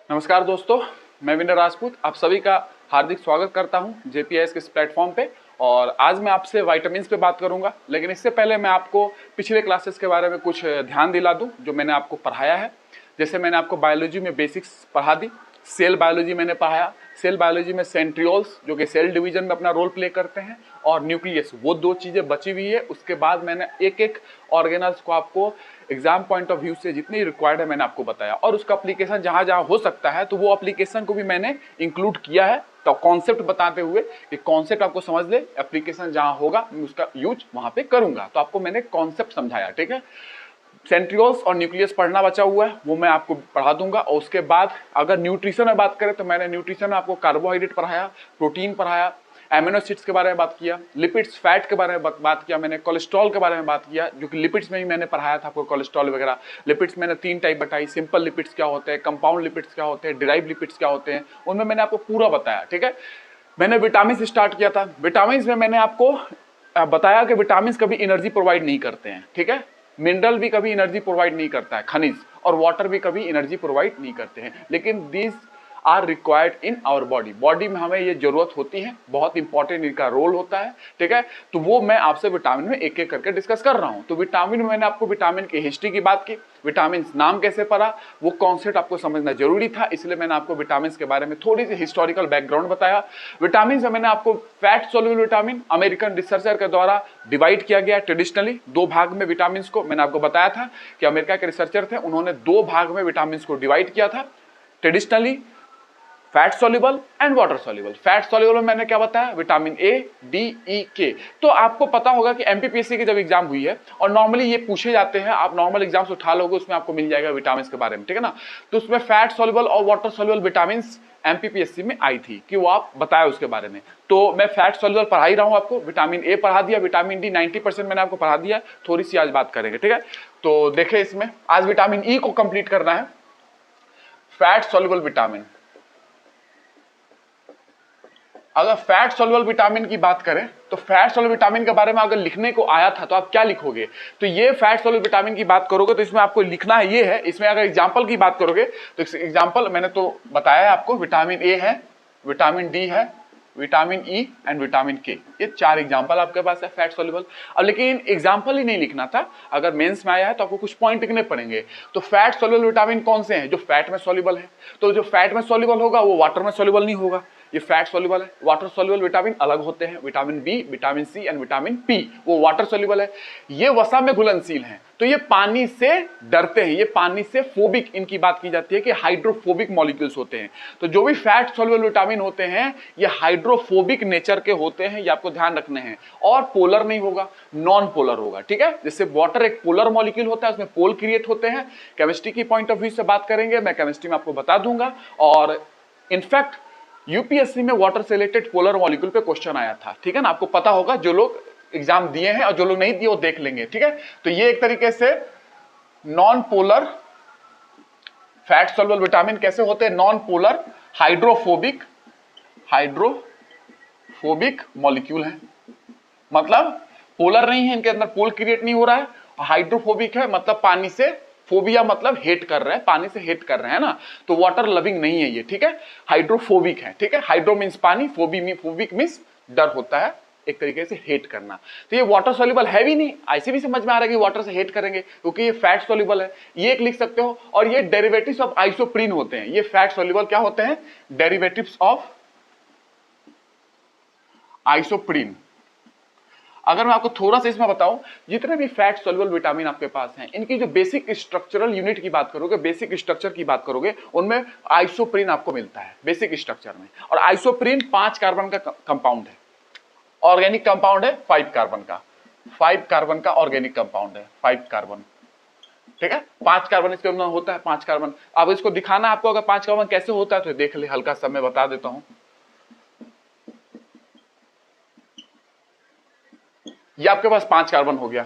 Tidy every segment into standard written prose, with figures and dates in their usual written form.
नमस्कार दोस्तों, मैं विनय राजपूत आप सभी का हार्दिक स्वागत करता हूं जेपीएस के इस प्लेटफॉर्म पे। और आज मैं आपसे विटामिन्स पे बात करूंगा, लेकिन इससे पहले मैं आपको पिछले क्लासेस के बारे में कुछ ध्यान दिला दूं जो मैंने आपको पढ़ाया है। जैसे मैंने आपको बायोलॉजी में बेसिक्स पढ़ा दी, सेल बायोलॉजी मैंने पढ़ाया। सेल बायोलॉजी में सेंट्रियोल्स जो कि सेल डिवीजन में अपना रोल प्ले करते हैं, और न्यूक्लियस, वो दो चीज़ें बची हुई है। उसके बाद मैंने एक एक ऑर्गेनल्स को आपको एग्जाम पॉइंट ऑफ व्यू से जितनी रिक्वायर्ड है मैंने आपको बताया, और उसका एप्लीकेशन जहां जहां हो सकता है तो वो एप्लीकेशन को भी मैंने इंक्लूड किया है। तो कॉन्सेप्ट बताते हुए कि कॉन्सेप्ट आपको समझ ले, एप्लीकेशन जहां होगा मैं उसका यूज वहां पे करूंगा। तो आपको मैंने कॉन्सेप्ट समझाया, ठीक है। सेंट्रियोल्स और न्यूक्लियस पढ़ना बचा हुआ है, वो मैं आपको पढ़ा दूंगा। और उसके बाद अगर न्यूट्रिशन में बात करें तो मैंने न्यूट्रिशन में आपको कार्बोहाइड्रेट पढ़ाया, प्रोटीन पढ़ाया, एमिनो एसिड्स के बारे में बात किया, लिपिड्स फैट के बारे में बात किया, मैंने कोलेस्ट्रॉल के बारे में बात किया, जो कि लिपिड्स में भी मैंने पढ़ाया था आपको कोलेस्ट्रॉल वगैरह। लिपिड्स मैंने 3 टाइप बताई, सिंपल लिपिड्स क्या होते हैं, कंपाउंड लिपिड्स क्या होते हैं, डिराइव लिपिड्स क्या होते हैं, उनमें मैंने आपको पूरा बताया, ठीक है। मैंने विटामिन से स्टार्ट किया था। विटामिन में मैंने आपको बताया कि विटामिन कभी एनर्जी प्रोवाइड नहीं करते हैं, ठीक है। मिनरल भी कभी एनर्जी प्रोवाइड नहीं करता है, खनिज, और वाटर भी कभी एनर्जी प्रोवाइड नहीं करते हैं, लेकिन these are required in our body में हमें ये जरूरत होती है, बहुत इंपॉर्टेंट इनका रोल होता है, ठीक है। तो वो मैं आपसे विटामिन में एक एक करके डिस्कस कर रहा हूं। तो विटामिन में मैंने आपको विटामिन की हिस्ट्री की बात की, विटामिन नाम कैसे पड़ा, वो कॉन्सेप्ट आपको समझना जरूरी था, इसलिए मैंने आपको विटामिन के बारे में थोड़ी सी हिस्टोरिकल बैकग्राउंड बताया। विटामिन में मैंने आपको fat soluble vitamin American researcher के द्वारा डिवाइड किया गया ट्रेडिशनली 2 भाग में। विटामिन को मैंने आपको बताया था कि अमेरिका के रिसर्चर थे, उन्होंने 2 भाग में विटामिन को डिवाइड किया था traditionally, fat soluble and water soluble. Fat soluble में मैंने क्या बताया, विटामिन ए, डी, ई, के। तो आपको पता होगा कि एमपीपीएससी की जब एग्जाम हुई है, और नॉर्मली ये पूछे जाते हैं, आप नॉर्मल एग्जाम से उठा लोगे, उसमें आपको मिल जाएगा विटामिन के बारे में, ठीक है ना। तो उसमें फैट सॉल्युबल और वाटर सॉल्युबल विटामिन एमपीपीएससी में आई थी कि वो आप बताया उसके बारे में। तो मैं फैट सॉल्युबल पढ़ा ही रहा हूं आपको, विटामिन ए पढ़ा दिया, विटामिन डी 90% मैंने आपको पढ़ा दिया, थोड़ी सी आज बात करेंगे, ठीक है। तो देखें, इसमें आज विटामिन ई को कंप्लीट करना है। फैट सॉल्युबल विटामिन, अगर फैट सोल्युबल विटामिन की बात करें तो फैट सोल्युबल विटामिन के बारे में अगर लिखने को आया था तो आप क्या लिखोगे, तो ये फैट सोल्युबल विटामिन की बात करोगे तो इसमें आपको लिखना है, ये है। इसमें अगर एग्जांपल की बात करोगे तो एग्जांपल मैंने तो बताया है आपको, विटामिन ए है, विटामिन डी है, विटामिन ई एंड विटामिन के, ये 4 एग्जांपल आपके पास है फैट सोल्युबल। अब लेकिन एग्जांपल ही नहीं लिखना था, अगर मेंस में आया है तो आपको कुछ पॉइंट लिखने पड़ेंगे। तो फैट सोल्युबल विटामिन कौन से हैं, जो फैट में सोल्युबल है। तो जो फैट में सोल्युबल होगा वो वाटर में सोल्युबल नहीं होगा, ये फैट सोल्युबल है। वाटर सोल्युबल विटामिन अलग होते हैं, vitamin B, vitamin C and vitamin P, वो वाटर सोल्युबल है। ये वसा में घुलनशील हैं, तो ये पानी से डरते हैं, ये पानी से फोबिक, इनकी बात की जाती है कि हाइड्रोफोबिक मॉलिक्यूल्स होते हैं। तो जो भी फैट सोल्युबल विटामिन होते हैं ये हाइड्रोफोबिक नेचर के होते हैं, ये आपको ध्यान रखने हैं। और पोलर नहीं होगा, नॉन पोलर होगा, ठीक है। जैसे वाटर एक पोलर मॉलिक्यूल होता है, उसमें पोल क्रिएट होते हैं। केमिस्ट्री की पॉइंट ऑफ व्यू से बात करेंगे, मैं केमिस्ट्री में आपको बता दूंगा। और इनफैक्ट यूपीएससी में वाटर से रिलेटेड पोलर मॉलिक्यूल पे क्वेश्चन आया था, ठीक है ना। आपको पता होगा, जो लोग एग्जाम दिए हैं और जो लोग नहीं दिए वो देख लेंगे, ठीक है। तो ये एक तरीके से non polar fat soluble vitamin कैसे होते हैं, नॉन पोलर हाइड्रोफोबिक मॉलिक्यूल है, मतलब पोलर नहीं है, इनके अंदर पोल क्रिएट नहीं हो रहा है। हाइड्रोफोबिक है मतलब पानी से, फोबिया मतलब हेट कर रहे हैं, पानी से हेट कर रहे हैं ना, तो वाटर लविंग नहीं है ये, ठीक है। हाइड्रोफोबिक है, ठीक है। हाइड्रो मींस पानी, फोबिक मींस डर होता है, एक तरीके से हेट करना। तो ये वाटर सोल्युबल है भी नहीं, ऐसे भी समझ में आ रहा है कि वाटर से हेट करेंगे क्योंकि ये फैट सोल्युबल है, ये एक लिख सकते हो। और ये डेरिवेटिव्स ऑफ आइसोप्रीन होते हैं, ये फैट सोल्युबल क्या होते हैं, डेरिवेटिव्स ऑफ आइसोप्रीन। अगर मैं आपको थोड़ा सा इसमें बताऊं, जितने भी फैट सोल्युबल विटामिन आपके पास हैं, इनकी जो बेसिक स्ट्रक्चरल यूनिट की बात करोगे, बेसिक स्ट्रक्चर की बात करोगे, उनमें आइसोप्रीन आपको मिलता है बेसिक स्ट्रक्चर में। और आइसोप्रीन 5 कार्बन का कंपाउंड है, ऑर्गेनिक कंपाउंड है 5 कार्बन का, 5 कार्बन का ऑर्गेनिक कंपाउंड है, 5 कार्बन, ठीक है। 5 कार्बन इसके अंदर होता है, 5 कार्बन। अब इसको दिखाना आपको, अगर 5 कार्बन कैसे होता है तो देख ले, हल्का सा मैं बता देता हूं। ये आपके पास 5 कार्बन हो गया,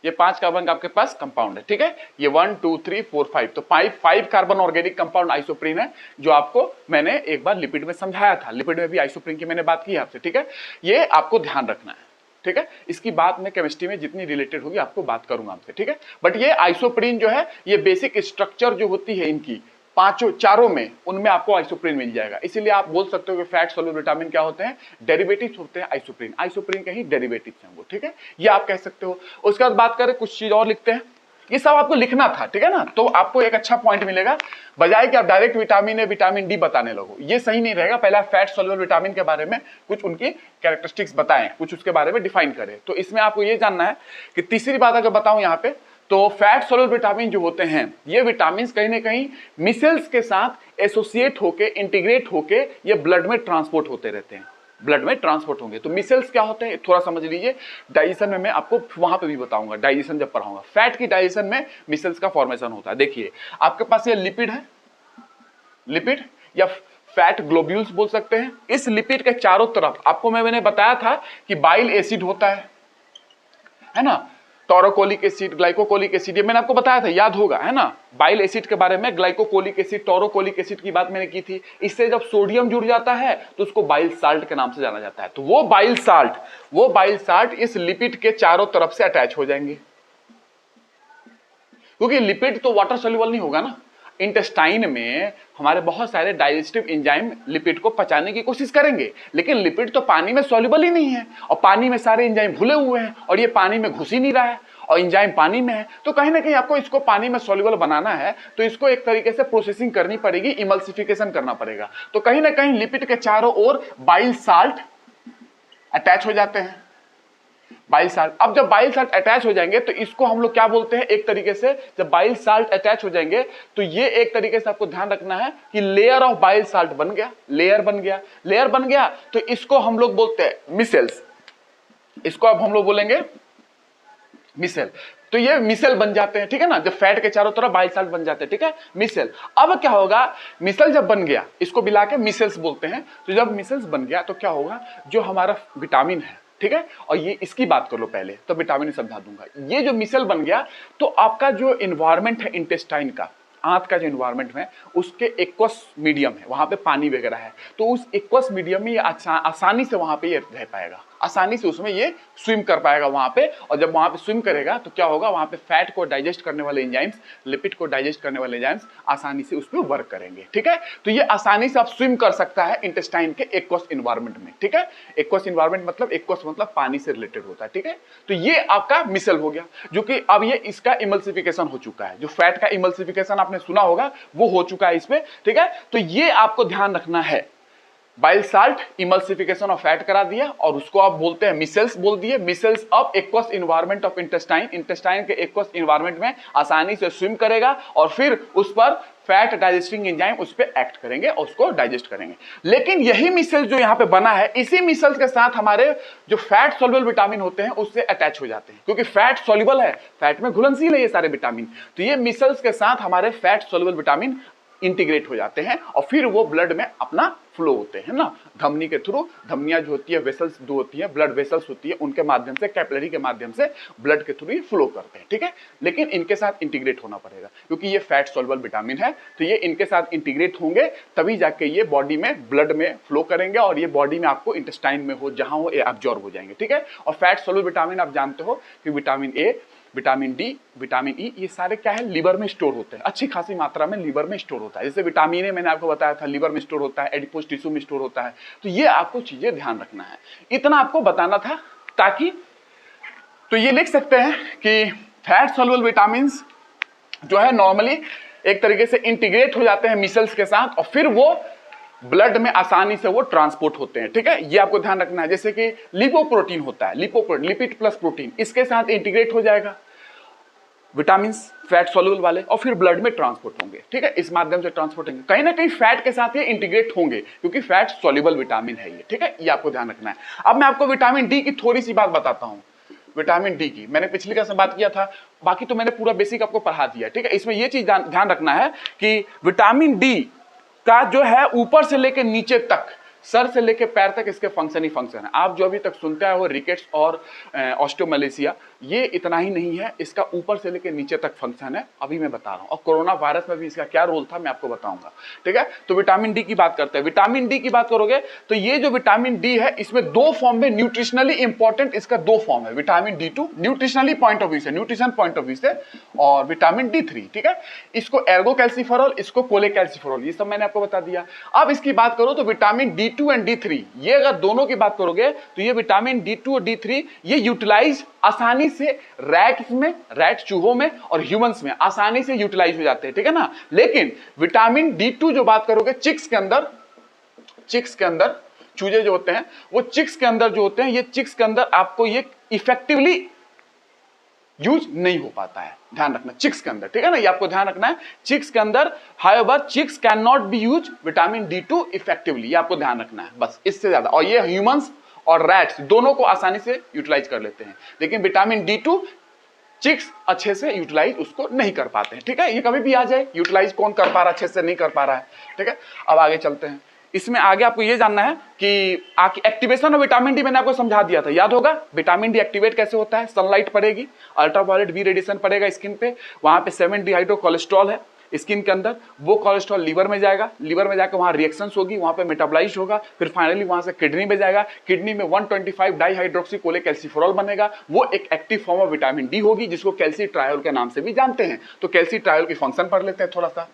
ये 5 कार्बन का आपके पास कंपाउंड है, ठीक है। ये 1 2 3 4 5, तो 5 कार्बन ऑर्गेनिक कंपाउंड आइसोप्रीन है, जो आपको मैंने एक बार लिपिड में समझाया था। लिपिड में भी आइसोप्रीन की मैंने बात की आपसे, ठीक है। ये आपको ध्यान रखना है, ठीक है। इसकी बात मैं केमिस्ट्री में जितनी रिलेटेड होगी आपको बात करूंगा आपसे, ठीक है। बट ये आइसोप्रीन जो है, ये बेसिक स्ट्रक्चर जो होती है इनकी चारों में उनमें आपको आइसोप्रीन मिल जाएगा। इसीलिए आप बोल सकते हो कि फैट सोल्यूबल विटामिन क्या होते हैं, डेरिवेटिव्स होते हैं आइसोप्रीन, आइसोप्रीन के ही डेरिवेटिव्स हैं वो, ठीक है, ये आप कह सकते हो। उसके बाद बात करें कुछ चीज और लिखते हैं, ये सब आपको लिखना था, ठीक है ना, तो आपको एक अच्छा पॉइंट मिलेगा, बजाय कि आप direct vitamin A vitamin D बताने लगो, ये सही नहीं रहेगा। पहले फैट सोल्यूबल विटामिन के बारे में कुछ उनकी कैरेक्टरिस्टिक्स बताएं, कुछ उसके बारे में डिफाइन करें। तो इसमें आपको ये जानना है कि तीसरी बात अगर बताऊं यहाँ पे, तो फैट सोल्यूबल विटामिन जो होते हैं ये विटामिन कहीं ना कहीं मिसल्स के साथ एसोसिएट होके, इंटीग्रेट होके ये ब्लड में ट्रांसपोर्ट होते रहते हैं, ब्लड में ट्रांसपोर्ट होंगे। तो मिसल्स क्या होते हैं थोड़ा समझ लीजिए, डाइजेशन में मैं आपको वहां पे भी बताऊंगा, डाइजेशन जब पढ़ाऊंगा। फैट की डाइजेशन में मिसल्स का फॉर्मेशन होता है। देखिए आपके पास ये लिपिड है, लिपिड या फैट ग्लोब्यूल्स बोल सकते हैं। इस लिपिड के चारों तरफ आपको मैंने बताया था कि बाइल एसिड होता है ना, टोरोकोलिक एसिड, ग्लाइकोकोलिक एसिड, ये मैंने आपको बताया था, याद होगा, है ना। बाइल एसिड के बारे में, ग्लाइकोकोलिक एसिड, टोरोकोलिक एसिड की बात मैंने की थी। इससे जब सोडियम जुड़ जाता है तो उसको बाइल साल्ट के नाम से जाना जाता है। तो वो बाइल साल्ट इस लिपिड के चारों तरफ से अटैच हो जाएंगे, क्योंकि लिपिड तो वाटर सोल्यूबल नहीं होगा ना। इंटेस्टाइन में हमारे बहुत सारे डाइजेस्टिव एंजाइम लिपिड को पचाने की कोशिश करेंगे, लेकिन लिपिड तो पानी में सॉल्युबल ही नहीं है, और पानी में सारे एंजाइम घुले हुए हैं, और ये पानी में घुस ही नहीं रहा है, और एंजाइम पानी में है। तो कहीं ना कहीं आपको इसको पानी में सॉल्युबल बनाना है, तो इसको एक तरीके से प्रोसेसिंग करनी पड़ेगी, इमल्सिफिकेशन करना पड़ेगा। तो कहीं ना कहीं लिपिड के चारों ओर बाइल साल्ट अटैच हो जाते हैं, बाइल साल्ट। अब जब बाइल साल्ट अटैच हो जाएंगे तो इसको हम लोग क्या बोलते हैं, एक तरीके से जब बाइल साल्ट अटैच हो जाएंगे तो ये एक तरीके से आपको ध्यान रखना है कि लेयर ऑफ बाइल साल्ट बन गया, लेयर बन गया, तो इसको हम लोग बोलते हैं मिसेल्स। इसको अब हम लोग बोलेंगे मिसेल। तो ये मिसेल बन जाते हैं, ठीक है ना, जब फैट के चारों तरफ बाइल साल्ट बन जाते हैं, ठीक है, मिसेल। अब क्या होगा, मिसेल जब बन गया, इसको मिला के मिसेल्स बोलते हैं। तो जब मिसेल्स बन गया तो क्या होगा, जो हमारा विटामिन है, ठीक है, और ये इसकी बात कर लो पहले, तो विटामिन समझा दूंगा। ये जो मिसेल बन गया तो आपका जो इन्वायरमेंट है इंटेस्टाइन का, आंत का जो इन्वायरमेंट है, उसके एक्वस मीडियम है, वहां पे पानी वगैरह है, तो उस एक्वस मीडियम में ये आसानी से वहां पे ये रह पाएगा, आसानी से उसमें ये स्विम कर पाएगा वहां पे। और जब वहां पे स्विम करेगा तो क्या होगा, वहां पे फैट को डाइजेस्ट करने वाले एंजाइम्स, लिपिड को डाइजेस्ट करने वाले एंजाइम्स आसानी से उस पर वर्क करेंगे, ठीक है। तो ये आसानी से आप स्विम कर सकता है इंटेस्टाइन के एक्वस इन्वायरमेंट में, ठीक है। एक्वस इन्वायरमेंट मतलब, एक्वस मतलब पानी से रिलेटेड होता है, ठीक है। तो ये आपका मिसल हो गया, जो कि अब ये इसका इमल्सिफिकेशन हो चुका है, जो फैट का इमल्सिफिकेशन आपने सुना होगा वो हो चुका है इसमें, ठीक है। तो ये आपको ध्यान रखना है, bile salt emulsification of fat करा दिया, और उसको आप बोलते हैं मिसेल्स बोल दिए, micelles of aqueous environment of intestine, intestine के एक्वस इन्वायरमेंट में आसानी से स्विम करेगा, और फिर उस पर फैट डाइजेस्टिंग एंजाइम उस पर एक्ट करेंगे और उसको डाइजेस्ट करेंगे। लेकिन यही मिसेल्स जो यहाँ पे बना है, इसी मिसेल्स के साथ हमारे जो फैट सोल्युबल विटामिन होते हैं उससे अटैच हो जाते हैं, क्योंकि फैट सोल्युबल है, फैट में घुलनशील है ये सारे विटामिन। तो ये मिसेल्स के साथ हमारे फैट सोल्युबल विटामिन इंटीग्रेट हो जाते हैं, और फिर वो ब्लड में अपना फ्लो होते हैं ना, धमनी के थ्रू। धमनियां जो होती है, वेसल्स दो होती है, ब्लड वेसल्स होती है, उनके माध्यम से, कैपिलरी के माध्यम से ब्लड के थ्रू ये फ्लो करते हैं, ठीक है। लेकिन इनके साथ इंटीग्रेट होना पड़ेगा, क्योंकि ये फैट सोल्युबल विटामिन है, तो ये इनके साथ इंटीग्रेट होंगे तभी जाके ये बॉडी में, ब्लड में फ्लो करेंगे, और ये बॉडी में आपको इंटेस्टाइन में हो, जहां हो, ये एब्जॉर्ब हो जाएंगे, ठीक है। और फैट सोल्युबल विटामिन आप जानते हो कि vitamin A, vitamin D, vitamin E, ये सारे क्या है, लीवर में स्टोर होते हैं, अच्छी खासी मात्रा में लीवर में स्टोर होता है। जैसे विटामिन ए मैंने आपको बताया था लीवर में स्टोर होता है, एडिपोज टिश्यू में स्टोर होता है। तो ये आपको चीजें ध्यान रखना है, इतना आपको बताना था, ताकि तो ये लिख सकते हैं कि फैट सोल्युबल विटामिन्स जो है नॉर्मली एक तरीके से इंटीग्रेट हो जाते हैं मिसल्स के साथ, और फिर वो ब्लड में आसानी से वो ट्रांसपोर्ट होते हैं, ठीक है। ये आपको ध्यान रखना है। जैसे कि लिपोप्रोटीन होता है, लिपोप्रोटीन, लिपिड प्लस प्रोटीन, इसके साथ इंटीग्रेट हो जाएगा विटामिन फैट सोल्युबल वाले, और फिर ब्लड में ट्रांसपोर्ट होंगे, ठीक है, इस माध्यम से ट्रांसपोर्ट होंगे। कहीं ना कहीं फैट के साथ ये इंटीग्रेट होंगे, क्योंकि फैट सोल्युबल विटामिन है ये, ठीक है, ये आपको ध्यान रखना है। अब मैं आपको विटामिन डी की थोड़ी सी बात बताता हूं। विटामिन डी की मैंने पिछली क्लास में बात किया था, बाकी तो मैंने पूरा बेसिक आपको पढ़ा दिया, ठीक है। इसमें ये चीज ध्यान रखना है कि विटामिन डी का जो है ऊपर से लेकर नीचे तक, सर से लेकर पैर तक इसके फंक्शन ही फंक्शन है। आप जो अभी तक सुनते हैं वो रिकेट्स और ऑस्टियोमैलेशिया, ये इतना ही नहीं है, इसका ऊपर से लेकर नीचे तक फंक्शन है, अभी मैं बता रहा हूं। और कोरोना वायरस में भी इसका क्या रोल था मैं आपको बताऊंगा, ठीक है। तो विटामिन डी की बात करते हैं। विटामिन डी की बात करोगे तो ये जो विटामिन डी है इसमें दो फॉर्म में न्यूट्रिशनली इंपॉर्टेंट इसका दो फॉर्म है। Vitamin D two nutritionally point of view से, न्यूट्रिशन पॉइंट ऑफ व्यू से, और विटामिन डी थ्री, ठीक है। इसको एर्गो कैल्सिफेरॉल, इसको कोलेकैल्सिफेरॉल, ये सब मैंने आपको बता दिया। अब इसकी बात करो तो vitamin D two and D three, ये अगर दोनों की बात करोगे तो ये विटामिन डी टू और डी थ्री ये यूटिलाइज आसानी से रैट्स में, रैट चूहों में और ह्यूमंस में आसानी से यूटिलाइज हो जाते हैं, ठीक है ना। लेकिन विटामिन डी टू जो बात करोगे चिक्स के अंदर चूजे जो होते हैं वो चिक्स के अंदर जो होते हैं, ये चिक्स के अंदर आपको ये इफेक्टिवली यूज नहीं हो पाता है, ध्यान रखना चिक्स के अंदर, ठीक है ना, ये आपको ध्यान रखना है। चिक्स के अंदर however chicks can not be use vitamin D two effectively, ये आपको ध्यान रखना है बस, इससे ज्यादा। और ये ह्यूमंस और रैट्स दोनों को आसानी से यूटिलाइज कर लेते हैं, लेकिन विटामिन डी टू चिक्स अच्छे से यूटिलाइज उसको नहीं कर पाते हैं, ठीक है। ये कभी भी आ जाए, यूटिलाइज कौन कर पा रहा है, अच्छे से नहीं कर पा रहा है, ठीक है। अब आगे चलते हैं। इसमें आगे आपको ये जानना है कि एक्टिवेशन ऑफ विटामिन डी मैंने आपको समझा दिया था, याद होगा। विटामिन डी एक्टिवेट कैसे होता है, सनलाइट पड़ेगी, अल्ट्रावायलेट बी रेडिएशन पड़ेगा स्किन पे, वहां पे 7 डिहाइड्रो कोलेस्ट्रॉल है स्किन के अंदर, वो कोलेस्ट्रॉल लीवर में जाएगा, लीवर में जाकर वहां रिएक्शंस होगी, वहां पे मेटाबोलाइज होगा, फिर फाइनली वहां से किडनी में जाएगा, किडनी में 125 डाइहाइड्रोक्सी कोलेकैल्सिफेरॉल बनेगा, वो एक active form of vitamin D होगी जिसको कैल्सीट्रायोल के नाम से भी जानते हैं। तो कैल्सीट्रायोल की फंक्शन पढ़ लेते हैं थोड़ा सा,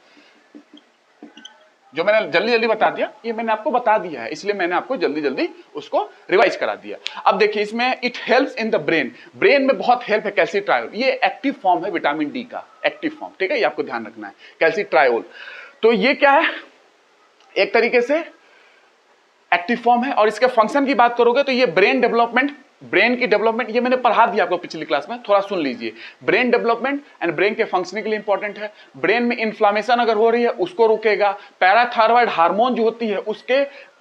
जो मैंने जल्दी जल्दी बता दिया, ये मैंने आपको बता दिया है, इसलिए मैंने आपको जल्दी जल्दी उसको रिवाइज करा दिया। अब देखिए इसमें it helps in the brain, brain में बहुत हेल्प है कैल्सीट्रायोल, ये एक्टिव फॉर्म है विटामिन डी का, एक्टिव फॉर्म, ठीक है, ये आपको ध्यान रखना है कैल्सीट्रायोल। तो ये क्या है, एक तरीके से एक्टिव फॉर्म है। और इसके फंक्शन की बात करोगे तो ये ब्रेन डेवलपमेंट, ब्रेन की डेवलपमेंट, ये मैंने पढ़ा दिया आपको पिछली क्लास में, थोड़ा सुन लीजिए। ब्रेन डेवलपमेंट एंड ब्रेन के फंक्शनिंग के लिए इंपॉर्टेंट है। ब्रेन में इन्फ्लामेशन अगर हो रही है उसको रोकेगा, पैराथायरॉयड हार्मोन जो होती है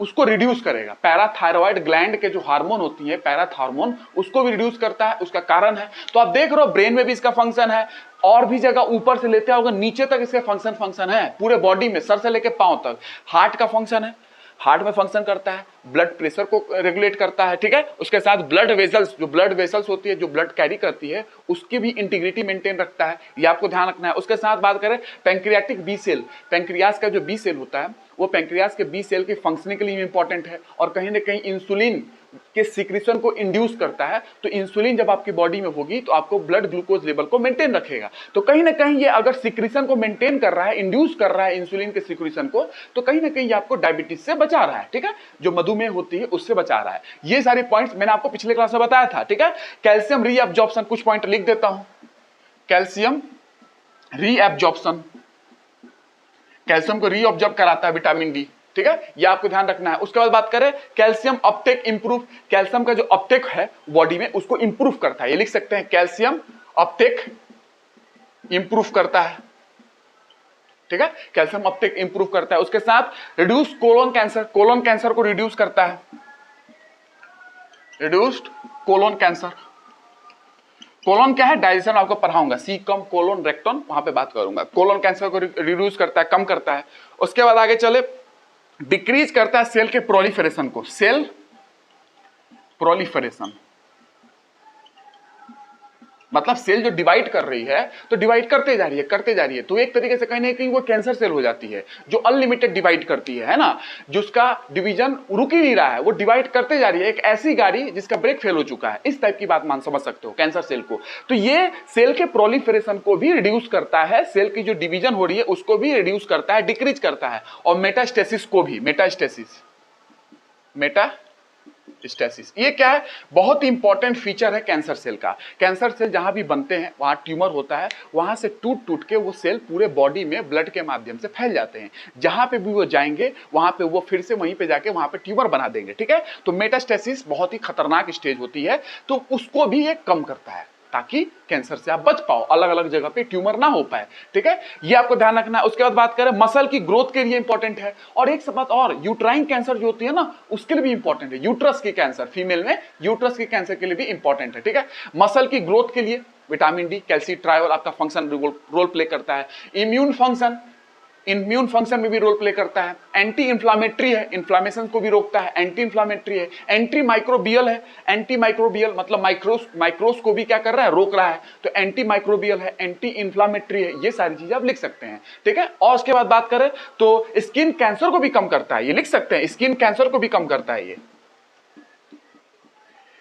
उसको रिड्यूस करेगा। पैराथायरॉयड ग्लैंड के जो हार्मोन होती है पैराथार्मोन, उसको भी रिड्यूस करता है, उसका कारण है। तो आप देख रहे हो ब्रेन में भी इसका फंक्शन है, और भी जगह ऊपर से लेते आओगे नीचे तक इसके फंक्शन है, पूरे बॉडी में सर से लेके पांव तक। हार्ट का फंक्शन है, हार्ट में फंक्शन करता है, ब्लड प्रेशर को रेगुलेट करता है, ठीक है। उसके साथ ब्लड वेसल्स, जो ब्लड वेसल्स होती है जो ब्लड कैरी करती है उसकी भी इंटीग्रिटी मेंटेन रखता है, ये आपको ध्यान रखना है। उसके साथ बात करें पैंक्रियाटिक बी सेल, पैंक्रियास का जो बी सेल होता है वो पैंक्रियास के बी सेल की फंक्शनिंग के लिए इंपॉर्टेंट है, और कहीं ना कहीं इंसुलिन के सिक्रीशन को इंड्यूस करता है। तो इंसुलिन जब आपकी बॉडी में होगी तो आपको ब्लड ग्लूकोज लेवल को मेंटेन रखेगा। तो कहीं ना कहीं ये अगर सिक्रीशन को मेंटेन कर रहा है, इंड्यूस कर रहा है इंसुलिन के सिक्रीशन को, तो कहीं ना कहीं ये आपको डायबिटीज से बचा रहा है, ठीक है, जो मधुमेह होती है उससे बचा रहा है। ये सारे पॉइंट्स मैंने आपको पिछले क्लास में बताया था, ठीक है। कैल्शियम रीअब्जॉर्प्शन, कुछ पॉइंट लिख देता हूं। कैल्शियम रीअब्जॉर्प्शन, कैल्शियम को रीअब्जॉर्ब कराता है विटामिन डी, ठीक है, ये आपको ध्यान रखना है। उसके बाद बात करें कैल्शियम अपटेक इंप्रूव, कैल्शियम का जो अपटेक है बॉडी में उसको इंप्रूव करता है, ये लिख सकते हैं कैल्शियम अपटेक इंप्रूव करता है, ठीक है, कैल्शियम अपटेक इंप्रूव करता है। उसके साथ reduce colon cancer, colon cancer को रिड्यूस करता है, रिड्यूस्ड कोलोन कैंसर। कोलोन क्या है, डाइजेशन आपको पढ़ाऊंगा, सीकम कोलोन रेक्टन, वहां पे बात करूंगा। कोलोन कैंसर को रिड्यूस करता है, कम करता है। उसके बाद आगे चले, डिक्रीज करता है सेल के प्रोलिफरेशन को, सेल प्रोलिफरेशन मतलब सेल जो डिवाइड कर रही है तो डिवाइड करते जा रही है, तो एक तरीके से कहीं ना कहीं वो कैंसर सेल हो जाती है जो अनलिमिटेड डिवाइड करती है ना, जिसका डिवीजन रुक ही नहीं रहा है, वो डिवाइड करते जा रही है, एक ऐसी गाड़ी जिसका ब्रेक फेल हो चुका है, इस टाइप की बात मान समझ सकते हो कैंसर सेल को। तो ये सेल के प्रोलिफरेशन को भी रिड्यूस करता है, सेल की जो डिवीजन हो रही है उसको भी रिड्यूस करता है, डिक्रीज करता है, और मेटास्टेसिस को भी, मेटास्टेसिस ये क्या है, बहुत इंपॉर्टेंट फीचर है कैंसर सेल का। कैंसर सेल जहां भी बनते हैं वहां ट्यूमर होता है, वहां से टूट के वो सेल पूरे बॉडी में ब्लड के माध्यम से फैल जाते हैं, जहां पे भी वो जाएंगे वहां पे वो फिर से वहीं पे जाके वहां पे ट्यूमर बना देंगे, ठीक है। तो मेटास्टेसिस बहुत ही खतरनाक स्टेज होती है, तो उसको भी ये कम करता है ताकि कैंसर से आप बच पाओ, अलग अलग जगह पे ट्यूमर ना हो पाए, ठीक है, ये आपको ध्यान रखना है। उसके बाद बात करें मसल की ग्रोथ के लिए इंपॉर्टेंट है, और एक बात और, यूट्राइन कैंसर जो होती है ना उसके लिए भी इंपॉर्टेंट है, यूट्रस की कैंसर, फीमेल में यूट्रस की कैंसर के लिए भी इंपॉर्टेंट है, ठीक है। मसल की ग्रोथ के लिए विटामिन डी, कैल्सीट्रायोल आपका फंक्शन रोल प्ले करता है। इम्यून फंक्शन, इम्यून फंक्शन में भी रोल प्ले करता है, एंटी इंफ्लामेटरी है, इन्फ्लामेशन को भी रोकता है, एंटी इंफ्लामेटरी है, एंटी माइक्रोबियल है, एंटी माइक्रोबियल मतलब माइक्रोस को भी क्या कर रहा है, रोक रहा है, तो एंटी माइक्रोबियल है, एंटी इंफ्लामेटरी है, ये सारी चीजें आप लिख सकते हैं, ठीक है। और उसके बाद बात करें तो स्किन कैंसर को भी कम करता है, ये लिख सकते हैं, स्किन कैंसर को भी कम करता है, ये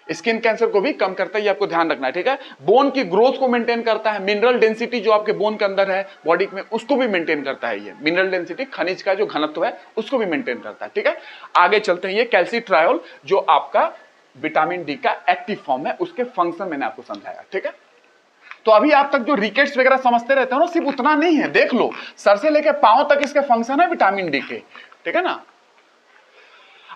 स्किन कैंसर को भी कम करता है, ये आपको ध्यान रखना है, ठीक है। बोन की ग्रोथ को मेंटेन करता है, मिनरल डेंसिटी जो आपके बोन के अंदर है बॉडी में उसको भी मेंटेन करता है, ये मिनरल डेंसिटी खनिज का जो घनत्व है उसको भी मेंटेन करता है, ठीक है। आगे चलते हैं, ये कैल्सिट्रायोल जो आपका विटामिन डी का एक्टिव फॉर्म है, उसके फंक्शन मैंने आपको समझाया, ठीक है। तो अभी आप तक जो रिकेट्स वगैरह समझते रहते हो ना, सिर्फ उतना नहीं है, देख लो सर से लेकर पांव तक इसके फंक्शन है विटामिन डी के, ठीक है ना।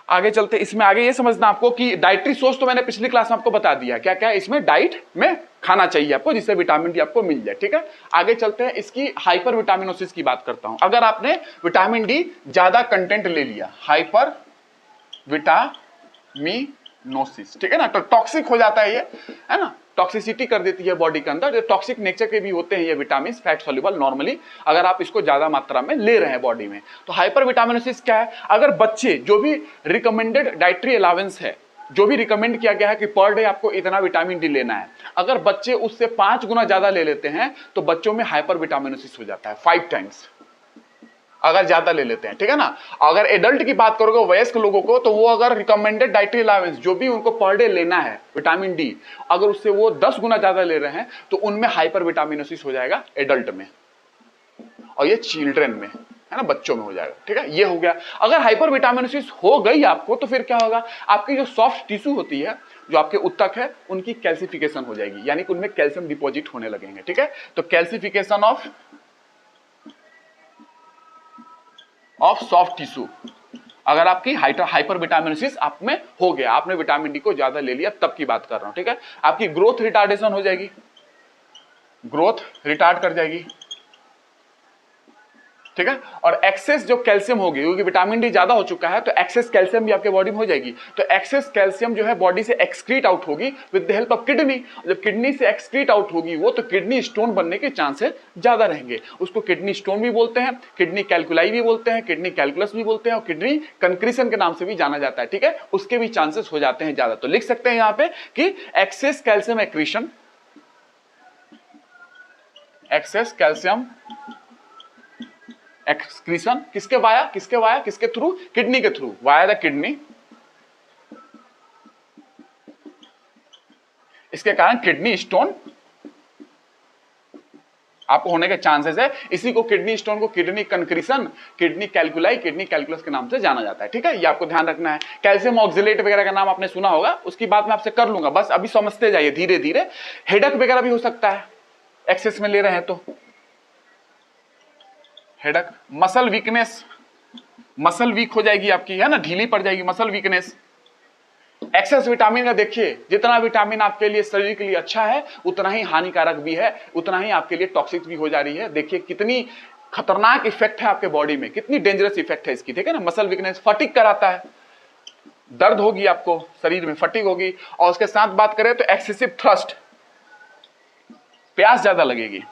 आगे चलते, इसमें आगे ये समझना आपको कि डाइटरी सोर्स तो मैंने पिछली क्लास में आपको बता दिया क्या क्या इसमें डाइट में खाना चाहिए आपको जिससे विटामिन डी आपको मिल जाए, ठीक है। आगे चलते हैं, इसकी हाइपर विटामिनोसिस की बात करता हूं। अगर आपने विटामिन डी ज्यादा कंटेंट ले लिया, हाइपर विटामिनोसिस, ठीक है ना, तो टॉक्सिक हो जाता है ये, है ना, टॉक्सिसिटी कर देती है बॉडी के अंदर। जो टॉक्सिक नेचर के भी होते हैं ये विटामिन, फैट सॉल्युबल नॉर्मली, अगर आप इसको ज्यादा मात्रा में ले रहे हैं बॉडी में। तो हाइपर विटामिनोसिस क्या है, अगर बच्चे जो भी रिकमेंडेड डाइटरी अलावेंस है, जो भी रिकमेंड किया गया है कि पर डे आपको इतना विटामिन डी लेना है, अगर बच्चे उससे 5 गुना ज्यादा ले लेते हैं तो बच्चों में हाइपर विटामिनोसिस हो जाता है, 5 टाइम्स अगर ज्यादा ले लेते हैं, ठीक है ना। अगर एडल्ट की बात करोगे, वयस्क लोगों को, तो वो अगर रिकमेंडेड डाइटरी अलावेंस जो भी उनको पर डे लेना है विटामिन डी, अगर उससे वो 10 गुना ज्यादा ले रहे हैं तो उनमें हाइपर विटामिनोसिस हो जाएगा एडल्ट में, और ये चिल्ड्रन में, है ना, बच्चों में हो जाएगा, ठीक है। ये हो गया। अगर हाइपर विटामिनोसिस हो गई आपको तो फिर क्या होगा, आपकी जो सॉफ्ट टिश्यू होती है, जो आपके उत्तक है, उनकी कैल्सिफिकेशन हो जाएगी, यानी कि उनमें कैल्शियम डिपॉजिट होने लगेंगे, ठीक है। तो कैल्सिफिकेशन ऑफ सॉफ्ट टिश्यू, अगर आपकी हाइपर विटामिनोसिस आप में हो गया, आपने विटामिन डी को ज्यादा ले लिया, तब की बात कर रहा हूं, ठीक है। आपकी ग्रोथ रिटार्डेशन हो जाएगी, ग्रोथ रिटार्ड कर जाएगी, ठीक है। और एक्सेस जो कैल्शियम होगी, क्योंकि विटामिन डी ज्यादा हो चुका है तो एक्सेस कैल्शियम भी आपके बॉडी में हो जाएगी, तो एक्सेस कैल्शियम जो है बॉडी से एक्सक्रीट आउट होगी with the help of kidney. जब किडनी से एक्सक्रीट आउट होगी वो, तो किडनी स्टोन बनने के चांसेस ज्यादा रहेंगे। उसको किडनी स्टोन भी बोलते हैं, किडनी कैलकुलाई भी बोलते हैं, किडनी कैलकुलस भी बोलते हैं, और किडनी कंक्रीशन के नाम से भी जाना जाता है, ठीक है। उसके भी चांसेस हो जाते हैं ज्यादा। तो लिख सकते हैं यहां पे कि excess calcium excretion, excess calcium excretion किसके वाया, किसके थ्रू, किडनी के थ्रू, वाया द किडनी। इसके कारण किडनी स्टोन आपको होने के चांसेस है। इसी को किडनी स्टोन को kidney concretion, kidney calculi, kidney calculus के नाम से जाना जाता है, ठीक है। ये आपको ध्यान रखना है। कैल्शियम ऑक्सिलेट वगैरह का नाम आपने सुना होगा, उसकी बात मैं आपसे कर लूंगा, बस अभी समझते जाइए धीरे धीरे। हेडक वगैरह भी हो सकता है एक्सेस में ले रहे हैं तो, headache, muscle weakness, muscle week हो जाएगी आपकी, है ना, ढीली पड़ जाएगी, मसल वीकनेस। एक्सेस विटामिन का देखिए, जितना विटामिन आपके लिए शरीर के लिए अच्छा है उतना ही हानिकारक भी है, उतना ही आपके लिए टॉक्सिक भी हो जा रही है। देखिए कितनी खतरनाक इफेक्ट है आपके बॉडी में, कितनी डेंजरस इफेक्ट है इसकी, ठीक है ना। मसल वीकनेस, फटीग कराता है, दर्द होगी आपको शरीर में, फटीग होगी। और उसके साथ बात करें तो एक्सेसिव थर्स्ट, प्यास ज्यादा लगेगी,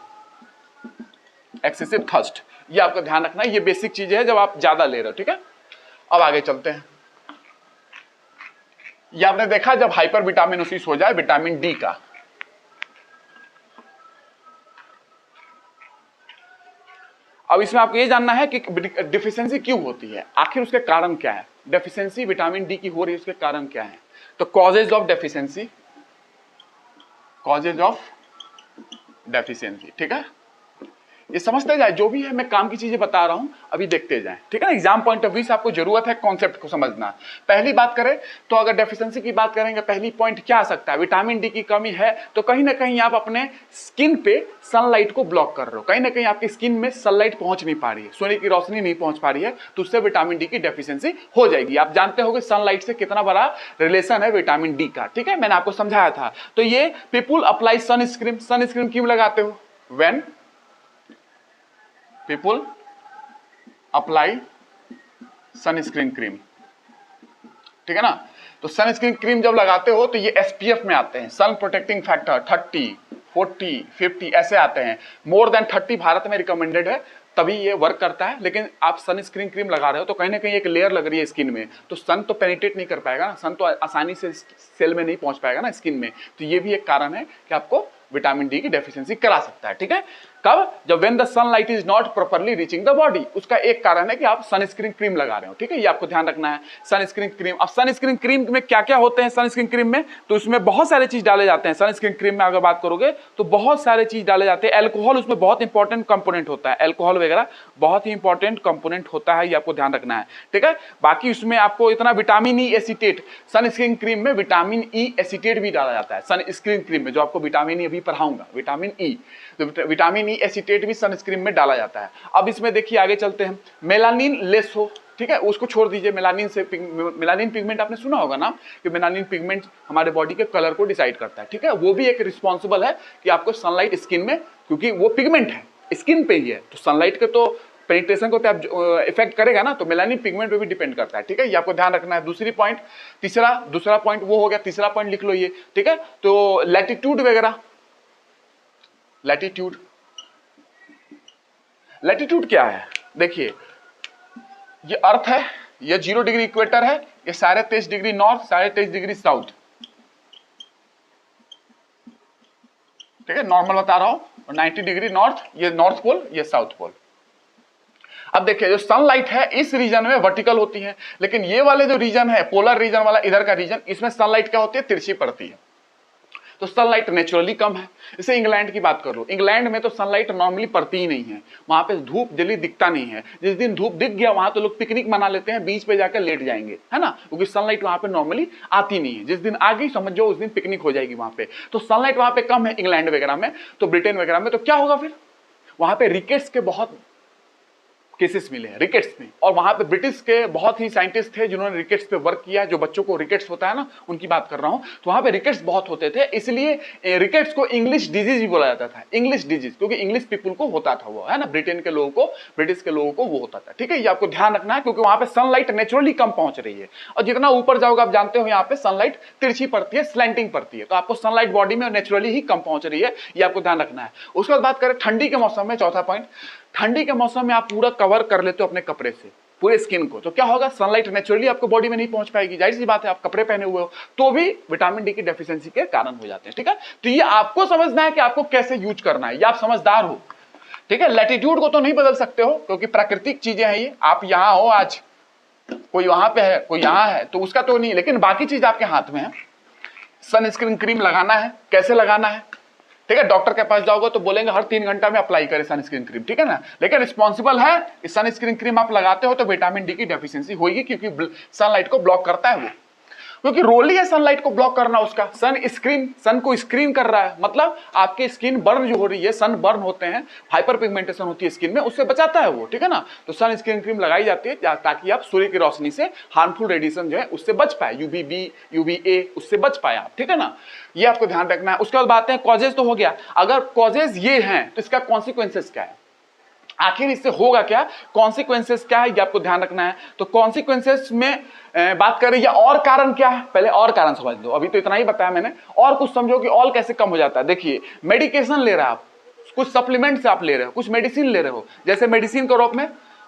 एक्सेसिव थर्स्ट, ये आपको ध्यान रखना है। ये बेसिक चीज है जब आप ज्यादा ले रहे हो, ठीक है। अब आगे चलते हैं। ये आपने देखा जब हाइपर विटामिनोसिस हो जाए विटामिन डी का, अब इसमें आपको ये जानना है कि डिफिशियंसी क्यों होती है, आखिर उसके कारण क्या है। डेफिशिएंसी विटामिन डी की हो रही है, उसके कारण क्या है। तो causes of deficiency, causes of deficiency, ठीक है। ये समझते जाए, जो भी है मैं काम की चीजें बता रहा हूं, अभी देखते जाएं, ठीक है ना। एग्जाम पॉइंट ऑफ व्यू से आपको जरूरत है कॉन्सेप्ट को समझना। पहली बात करें तो अगर डेफिशिएंसी की बात करेंगे, पहली पॉइंट क्या आ सकता है, विटामिन डी की कमी है तो कहीं ना कहीं आप अपने स्किन पे सनलाइट को ब्लॉक कर रहे हो, कहीं ना कहीं आपकी स्किन में सनलाइट पहुंच नहीं पा रही है, सूर्य की रोशनी नहीं पहुंच पा रही है, तो उससे विटामिन डी की डेफिशिएंसी हो जाएगी। आप जानते हो कि सनलाइट से कितना बड़ा रिलेशन है विटामिन डी का, ठीक है, मैंने आपको समझाया था। तो ये पीपुल अप्लाई सनस्क्रीन, सनस्क्रीन क्यों लगाते हो, when people apply sunscreen cream, ठीक है ना। तो सनस्क्रीन क्रीम जब लगाते हो तो ये एसपीएफ में आते हैं, सन प्रोटेक्टिंग फैक्टर 30, 40, 50 ऐसे आते हैं। मोर देन 30 भारत में रिकमेंडेड है, तभी ये वर्क करता है। लेकिन आप सनस्क्रीन क्रीम लगा रहे हो तो कहीं ना कहीं एक लेयर लग रही है स्किन में, तो सन तो पेनिट्रेट नहीं कर पाएगा ना, सन तो आसानी से सेल में नहीं पहुंच पाएगा ना स्किन में। तो ये भी एक कारण है कि आपको विटामिन डी की डेफिशिएंसी करा सकता है। ठीक है, कब? जब when the sunlight is not properly reaching the body. उसका एक कारण है कि आप सनस्क्रीन क्रीम लगा रहे हो। ठीक है, ये आपको ध्यान रखना है। सनस्क्रीन क्रीम, अब सनस्क्रीन क्रीम में क्या क्या होते हैं सनस्क्रीन क्रीम में, तो उसमें बहुत सारे चीज डाले जाते हैं। सनस्क्रीन क्रीम में अगर बात करोगे तो बहुत सारे चीज डाले जाते हैं। एल्कोहल उसमें बहुत इंपॉर्टेंट कंपोनेंट होता है, एल्कोहल वगैरह बहुत ही इंपॉर्टेंट कंपोनेंट होता है, ये आपको ध्यान रखना है। ठीक है, बाकी उसमें आपको इतना vitamin E acetate, sunscreen cream में विटामिन ई एसीटेट भी डाला जाता है सनस्क्रीन क्रीम में, जो आपको विटामिन ई अभी पढ़ाऊंगा, विटामिन ई, तो विटामिन ई एसीटेट भी सनस्क्रीन में डाला जाता है। अब इसमें देखिए आगे चलते हैं, मेलानिन लेस हो, ठीक है, उसको छोड़ दीजिए। मेलानिन से मेलानिन पिगमेंट आपने सुना होगा ना, कि मेलानिन पिगमेंट हमारे बॉडी के कलर को डिसाइड करता है। ठीक है, वो भी एक रिस्पॉन्सिबल है कि आपको सनलाइट स्किन में, क्योंकि वो पिगमेंट है स्किन पे ही है, तो सनलाइट के तो पेनिट्रेशन को पे इफेक्ट करेगा ना, तो मेलानिन पिगमेंट पे भी डिपेंड करता है। ठीक है, ये आपको ध्यान रखना है। दूसरी पॉइंट, दूसरा पॉइंट वो हो गया, तीसरा पॉइंट लिख लो ये। ठीक है, तो लैटिट्यूड वगैरह, लैटिट्यूड क्या है? देखिए, ये अर्थ है, ये 0 डिग्री इक्वेटर है, ये 23.5 डिग्री नॉर्थ, 23.5 डिग्री साउथ। ठीक है, नॉर्मल बता रहा हूं, और 90 डिग्री नॉर्थ, ये नॉर्थ पोल, ये साउथ पोल। अब देखिए, जो सनलाइट है इस रीजन में वर्टिकल होती है, लेकिन ये वाले जो रीजन है, पोलर रीजन वाला इधर का रीजन, इसमें सनलाइट क्या होती है? तिरछी पड़ती है, तो सनलाइट नेचुरली कम है। जैसे इंग्लैंड की बात कर लो, इंग्लैंड में तो सनलाइट नॉर्मली पड़ती ही नहीं है, वहां पे धूप जल्दी दिखता नहीं है। जिस दिन धूप दिख गया वहां तो लोग पिकनिक मना लेते हैं, बीच पे जाकर लेट जाएंगे, है ना, क्योंकि सनलाइट वहां पे नॉर्मली आती नहीं है। जिस दिन आ गई समझ जाओ उस दिन पिकनिक हो जाएगी वहां पे, तो सनलाइट वहां पे कम है इंग्लैंड वगैरह में। तो ब्रिटेन वगैरह में तो क्या होगा फिर, वहां पे रिकेट्स के बहुत केसेस मिले हैं रिकेट्स में, और वहां पे ब्रिटिश के बहुत ही साइंटिस्ट थे जिन्होंने रिकेट्स पे वर्क किया। जो बच्चों को रिकेट्स होता है ना, उनकी बात कर रहा हूं, तो वहां पे रिकेट्स बहुत होते थे, इसलिए रिकेट्स को इंग्लिश डिजीज भी बोला जाता था, इंग्लिश डिजीज, क्योंकि इंग्लिश पीपुल को होता था वो, है ना, ब्रिटेन के लोगों को, ब्रिटिश के लोगों को वो होता था। ठीक है, ये आपको ध्यान रखना है, क्योंकि वहां पे सनलाइट नेचुरली कम पहुंच रही है, और जितना ऊपर जाओगे आप जानते हो यहाँ पे सनलाइट तिरछी पड़ती है, स्लैंटिंग पड़ती है, तो आपको सनलाइट बॉडी में नेचुरली ही कम पहुंच रही है, ये आपको ध्यान रखना है। उसके बाद बात करें ठंडी के मौसम में, चौथा पॉइंट, ठंडी के मौसम में आप पूरा कवर कर लेते हो अपने कपड़े से पूरे स्किन को, तो क्या होगा, सनलाइट नेचुरली आपको बॉडी में नहीं पहुंच पाएगी। जाहिर सी बात है, आप कपड़े पहने हुए हो तो भी विटामिन डी की डेफिशिएंसी के कारण हो जाते हैं। ठीक है, तो ये आपको समझना है कि आपको कैसे यूज करना है, ये आप समझदार हो। ठीक है, लैटिट्यूड को तो नहीं बदल सकते हो, क्योंकि प्राकृतिक चीजें हैं ये, आप यहां हो आज, कोई वहां पे है, कोई यहां है, तो उसका तो नहीं, लेकिन बाकी चीज आपके हाथ में है। सनस्क्रीन क्रीम लगाना है, कैसे लगाना है, ठीक है, डॉक्टर के पास जाओगे तो बोलेंगे हर 3 घंटा में अप्लाई करें सनस्क्रीन क्रीम, ठीक है ना, लेकिन रिस्पॉन्सिबल है, इस सनस्क्रीन क्रीम आप लगाते हो तो विटामिन डी की डेफिशिएंसी होगी, क्योंकि सनलाइट को ब्लॉक करता है वो, क्योंकि रोल ही है सनलाइट को ब्लॉक करना उसका। सन को स्क्रीन कर रहा है, मतलब आपकी स्किन बर्न जो हो रही है, सन बर्न होते हैं, हाइपर पिगमेंटेशन होती है स्किन में, उससे बचाता है वो। ठीक है ना, तो सन स्क्रीन क्रीम लगाई जाती है ताकि आप सूर्य की रोशनी से हार्मफुल रेडिएशन जो है उससे बच पाए, यूवीबी यूवीए उससे बच पाए आप। ठीक है ना, ये आपको ध्यान रखना है। उसके बाद बात है कॉजेज, तो हो गया, अगर कॉजेज ये हैं तो इसका कॉन्सिक्वेंसेस क्या है, आखिर इससे होगा क्या, कॉन्सिक्वेंसेस क्या है, ये आपको ध्यान रखना है। तो कॉन्सिक्वेंसेस में बात करें या और कारण क्या है, पहले और कारण समझ लो, अभी तो इतना ही बताया मैंने, और कुछ समझो कि ऑल कैसे कम हो जाता है। देखिए, मेडिकेशन ले रहे हो आप, कुछ सप्लीमेंट्स आप ले रहे हो, कुछ मेडिसिन ले रहे हो, जैसे मेडिसिन के रूप में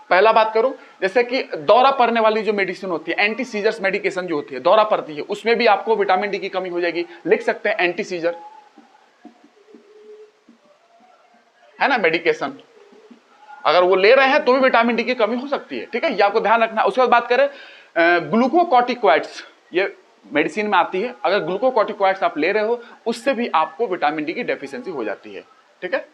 पहला बात करूं, जैसे कि दौरा पड़ने वाली जो मेडिसिन होती है, एंटी सीजर्स मेडिकेशन जो होती है, दौरा पड़ती है, उसमें भी आपको विटामिन डी की कमी हो जाएगी। लिख सकते हैं एंटी सीजर, है ना, मेडिकेशन अगर वो ले रहे हैं तो भी विटामिन डी की कमी हो सकती है। ठीक है, ये आपको ध्यान रखना है। उसके बाद बात करें ग्लूकोकॉर्टिकॉइड्स, ये मेडिसिन में आती है, अगर ग्लूकोकॉर्टिकॉइड्स आप ले रहे हो उससे भी आपको विटामिन डी की डेफिशिएंसी हो जाती है। ठीक है,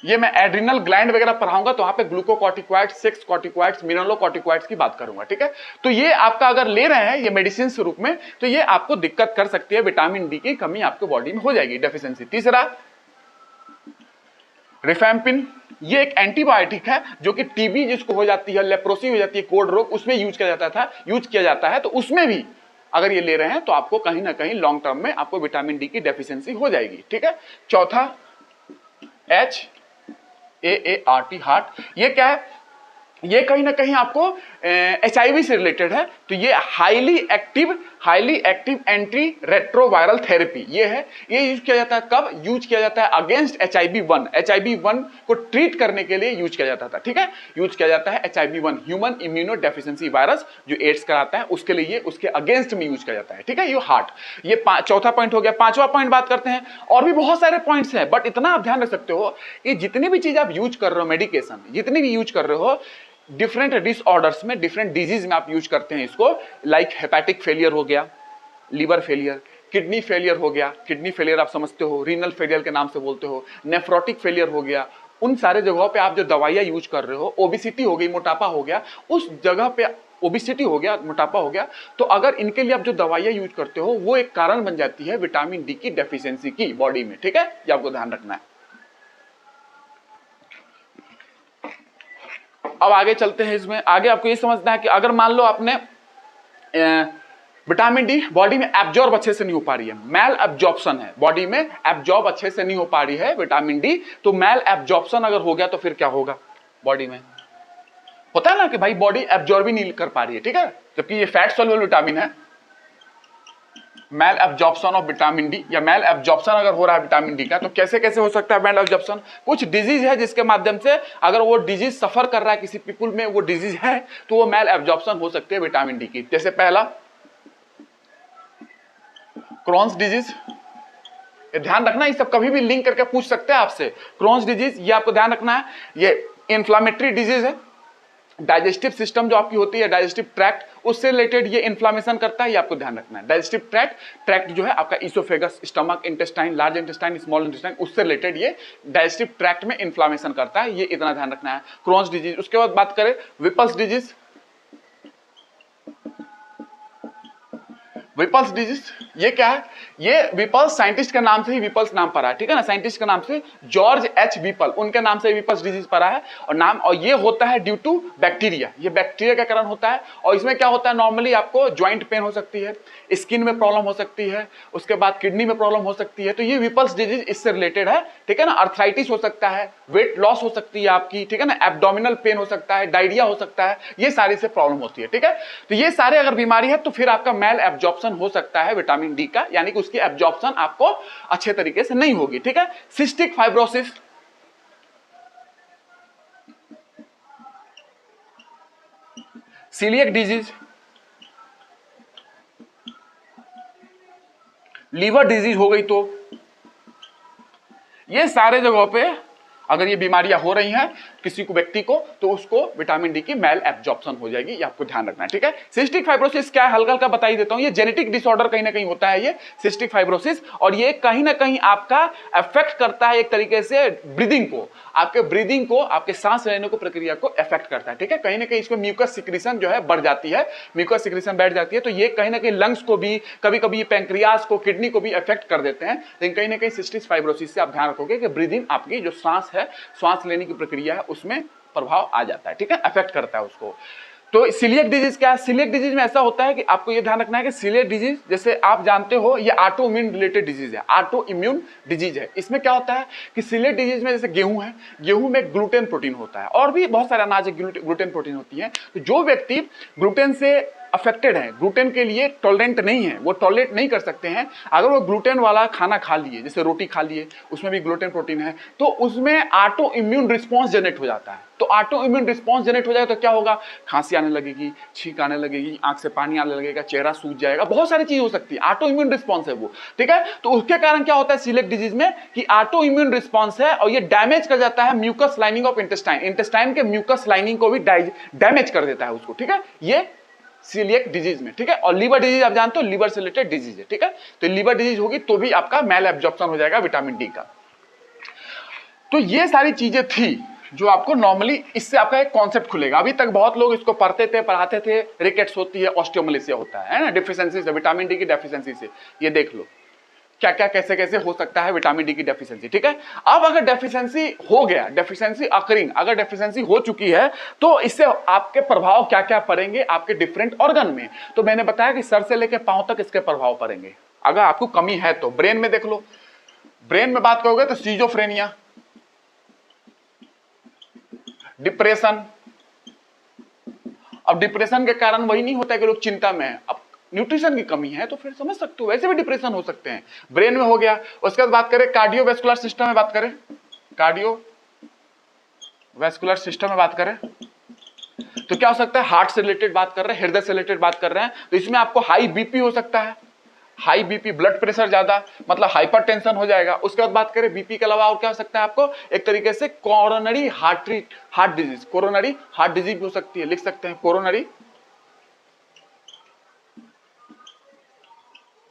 ये मैं एड्रिनल ग्लैंड वगैरह पढ़ाऊंगा तो वहां पे ग्लूकोकॉर्टिकॉइड्स, सेक्स कॉर्टिकॉइड्स, मिनरलोकॉर्टिकॉइड्स की बात करूंगा। ठीक है, तो ये आपका अगर ले रहे हैं ये मेडिसिन के रूप में तो ये आपको दिक्कत कर सकती है, विटामिन डी की कमी आपके बॉडी में हो जाएगी, डेफिशिएंसी। तीसरा, रिफैम्पिन, ये एक एंटीबायोटिक है जो कि टीबी जिसको हो जाती है, लेप्रोसी हो जाती है, कोढ़ रोग, उसमें यूज किया जाता है, तो उसमें भी अगर ये ले रहे हैं तो आपको कहीं ना कहीं लॉन्ग टर्म में आपको विटामिन डी की डेफिशिएंसी हो जाएगी। ठीक है, चौथा HAART, हार्ट, ये क्या है, ये कहीं ना कहीं आपको HIV से रिलेटेड है, तो ये highly active highly active anti retroviral therapy ये है। ये यूज किया जाता है कब? यूज किया जाता है अगेंस्ट HIV-1। HIV-1 को ट्रीट करने के लिए यूज किया जाता था, ठीक है। यूज किया जाता है HIV-1 human immuno deficiency virus जो एड्स कराता है उसके लिए, उसके अगेंस्ट में यूज किया जाता है, ठीक है। ये हार्ट, ये चौथा पॉइंट हो गया। पांचवा पॉइंट बात करते हैं, और भी बहुत सारे पॉइंट्स हैं, बट इतना आप ध्यान रख सकते हो कि जितनी भी चीज आप यूज कर रहे हो, मेडिकेशन जितनी भी यूज कर रहे हो, डिफरेंट डिसऑर्डर्स में, डिफरेंट डिजीज में आप यूज करते हैं इसको। लाइक हेपेटिक फेलियर हो गया, लीवर फेलियर, किडनी फेलियर हो गया, किडनी फेलियर आप समझते हो, रीनल फेलियर के नाम से बोलते हो, नेफ्रोटिक फेलियर हो गया। उन सारे जगहों पे आप जो दवाइयां यूज कर रहे हो, ओबिसिटी हो गई, मोटापा हो गया, उस जगह पे ओबिसिटी हो गया, मोटापा हो गया, तो अगर इनके लिए आप जो दवाइयां यूज करते हो वो एक कारण बन जाती है विटामिन डी की डेफिशिएंसी की बॉडी में, ठीक है। ये आपको ध्यान रखना है। अब आगे चलते हैं। इसमें आगे आपको ये समझना है कि अगर मान लो आपने विटामिन डी बॉडी में एब्जॉर्ब अच्छे से नहीं हो पा रही है, मैल एब्जॉर्प्शन है, बॉडी में एब्जॉर्ब अच्छे से नहीं हो पा रही है विटामिन डी, तो मैल एब्जॉर्प्शन अगर हो गया तो फिर क्या होगा? बॉडी में होता है ना कि भाई बॉडी एब्जॉर्ब ही नहीं कर पा रही है, ठीक है, जबकि ये फैट सॉल्युबल विटामिन है। मैल एब्जॉर्प्शन ऑफ विटामिन डी, या मैल एब्जॉर्प्शन अगर हो रहा है विटामिन डी का, तो कैसे कैसे हो सकता है मैल एब्जॉर्प्शन? कुछ डिजीज है जिसके माध्यम से अगर वो डिजीज सफर कर रहा है, किसी पीपुल में वो डिजीज है, तो वो मैल एब्जॉर्प्शन हो सकती है विटामिन डी की। जैसे पहला क्रॉन्स डिजीज, ध्यान रखना, ये सब कभी भी लिंक करके पूछ सकते हैं आपसे। क्रॉन्स डिजीज ये आपको ध्यान रखना है, ये इन्फ्लामेटरी डिजीज है। डाइजेस्टिव सिस्टम जो आपकी होती है, डाइजेस्टिव ट्रैक्ट, उससे रिलेटेड ये इन्फ्लामेशन करता है, ये आपको ध्यान रखना है। डाइजेस्टिव ट्रैक्ट जो है आपका oesophagus, stomach, intestine, large intestine, small intestine, उससे रिलेटेड ये डाइजेस्टिव ट्रैक्ट में इन्फ्लामेशन करता है, ये इतना ध्यान रखना है। Crohn's disease. उसके बाद बात करें विपल्स डिजीज। विपल्स डिजीज ये क्या है? ये विपल्स साइंटिस्ट के नाम से ही विपल्स नाम पड़ा है, ठीक है ना, साइंटिस्ट के नाम से जॉर्ज एच विपल, उनके नाम से विपल्स डिजीज पड़ा है और नाम, और ये होता है ड्यू टू बैक्टीरिया, ये बैक्टीरिया के कारण होता है। और इसमें क्या होता है, नॉर्मली आपको ज्वाइंट पेन हो सकती है, स्किन में प्रॉब्लम हो सकती है, उसके बाद किडनी में प्रॉब्लम हो सकती है, तो ये विपल्स डिजीज इससे रिलेटेड है, ठीक है ना। अर्थराइटिस हो सकता है, वेट लॉस हो सकती है आपकी, ठीक है ना, एब्डोमिनल पेन हो सकता है, डायरिया हो सकता है, ये सारी से प्रॉब्लम होती है, ठीक है। तो ये सारे अगर बीमारी है तो फिर आपका मैल एब्जॉर्प्शन हो सकता है विटामिन डी का, यानी कि उसकी एब्जॉर्प्शन आपको अच्छे तरीके से नहीं होगी, ठीक है। Cystic fibrosis, coeliac disease, liver disease हो गई, तो ये सारे जगहों पे अगर ये बीमारियां हो रही हैं किसी को, व्यक्ति को, तो उसको विटामिन डी की मैल एब्जॉर्प्शन हो जाएगी, ये आपको ध्यान रखना है, ठीक है। सिस्टिक फाइब्रोसिस क्या है, हल्का हल्का बता ही देता हूं, ये जेनेटिक डिसऑर्डर कहीं ना कहीं होता है ये सिस्टिक फाइब्रोसिस, और ये कहीं ना कहीं आपका अफेक्ट करता है एक तरीके से ब्रीदिंग को, आपके ब्रीदिंग को, आपके सांस लेने को, प्रक्रिया को अफेक्ट करता है, ठीक है। कहीं ना कहीं इसमें म्यूकस सिक्रीशन जो है बढ़ जाती है, म्यूकस सिक्रीशन बैठ जाती है, तो ये कहीं ना कहीं लंग्स को भी, कभी कभी ये पैंक्रियाज को, किडनी को भी अफेक्ट कर देते हैं। लेकिन कहीं ना कहीं सिस्टिक फाइब्रोसिस से आप ध्यान रखोगे कि ब्रीदिंग, आपकी जो सांस है, सांस लेने की प्रक्रिया है, उसमें प्रभाव आ जाता है, ठीक है, अफेक्ट करता है उसको। तो सीलिएक डिजीज क्या है? सीलिएक डिजीज में ऐसा होता है कि आपको ये ध्यान रखना है कि सीलिएक डिजीज, जैसे आप जानते हो, ये ऑटो इम्यून रिलेटेड डिजीज है, ऑटो इम्यून डिजीज है। इसमें क्या होता है कि सीलिएक डिजीज में जैसे गेहूं है, गेहूं में ग्लूटेन प्रोटीन होता है, और भी बहुत सारे अनाज ग्लूटेन प्रोटीन होती है। तो जो व्यक्ति ग्लूटेन से अफेक्टेड है, ग्लूटेन के लिए टॉलरेंट नहीं है, वो टॉलरेट नहीं कर सकते हैं, अगर वो ग्लूटेन वाला खाना खा लिए, जैसे रोटी खा लिए, उसमें भी ग्लूटेन प्रोटीन है, तो उसमें ऑटो इम्यून रिस्पॉन्स जनरेट हो जाता है। तो ऑटो इम्यून रिस्पॉन्स जनरेट हो जाएगा तो क्या होगा? खांसी आने लगेगी, छींक आने लगेगी, आंख से पानी आने लगेगा, चेहरा सूज जाएगा, बहुत सारी चीज हो सकती है, ऑटो इम्यून रिस्पॉन्स है वो, ठीक है। तो उसके कारण क्या होता है सीलिएक डिजीज में कि ऑटो इम्यून रिस्पॉन्स है, और ये डैमेज कर जाता है mucus lining of intestine, intestine के म्यूकस लाइनिंग को भी डैमेज कर देता है उसको, ठीक है, ये सीलिएक डिजीज में, ठीक है। और लीवर डिजीज आप जानते हो, लीवर से रिलेटेड डिजीज है, ठीक है। तो लीवर डिजीज होगी तो भी आपका मैल एब्जॉर्प्शन हो जाएगा विटामिन डी का। तो ये सारी चीजें थी जो आपको नॉर्मली, इससे आपका एक कॉन्सेप्ट खुलेगा। अभी तक बहुत लोग इसको पढ़ते थे, पढ़ाते थे, रिकेट्स होती है, ऑस्टियोमलेसिया होता है ना, डिफिशिएंसी से, विटामिन डी की डेफिशिएंसी से। ये देख लो क्या क्या कैसे कैसे हो सकता है विटामिन डी की डेफिशिएंसी, ठीक है। अब अगर डेफिशिएंसी हो गया, डेफिशिएंसी अकरिंग, अगर डेफिशिएंसी हो चुकी है, तो इससे आपके प्रभाव क्या क्या पड़ेंगे आपके डिफरेंट ऑर्गन में। तो मैंने बताया कि सर से लेकर पांव तक इसके प्रभाव पड़ेंगे। अगर आपको कमी है तो ब्रेन में देख लो, ब्रेन में बात करोगे तो सीजोफ्रेनिया, डिप्रेशन। अब डिप्रेशन के कारण वही नहीं होता है कि लोग चिंता में है, अब न्यूट्रिशन की कमी है तो फिर समझ सकते हो वैसे भी डिप्रेशन हो सकते हैं। ब्रेन में हो गया। उसके बाद बात करें कार्डियोवैस्कुलर सिस्टम में बात करें, कार्डियोवैस्कुलर सिस्टम में बात करें तो क्या हो सकता है, हार्ट से रिलेटेड बात कर रहे हैं, हृदय से रिलेटेड बात कर रहे हैं, तो इसमें आपको हाई बीपी हो सकता है, हाई बीपी, ब्लड प्रेशर ज्यादा, मतलब हाइपरटेंशन हो जाएगा। उसके बाद बात करें बीपी के अलावा और क्या हो सकता है आपको, एक तरीके से coronary heart disease, coronary heart disease हो सकती है, लिख सकते हैं कोरोनरी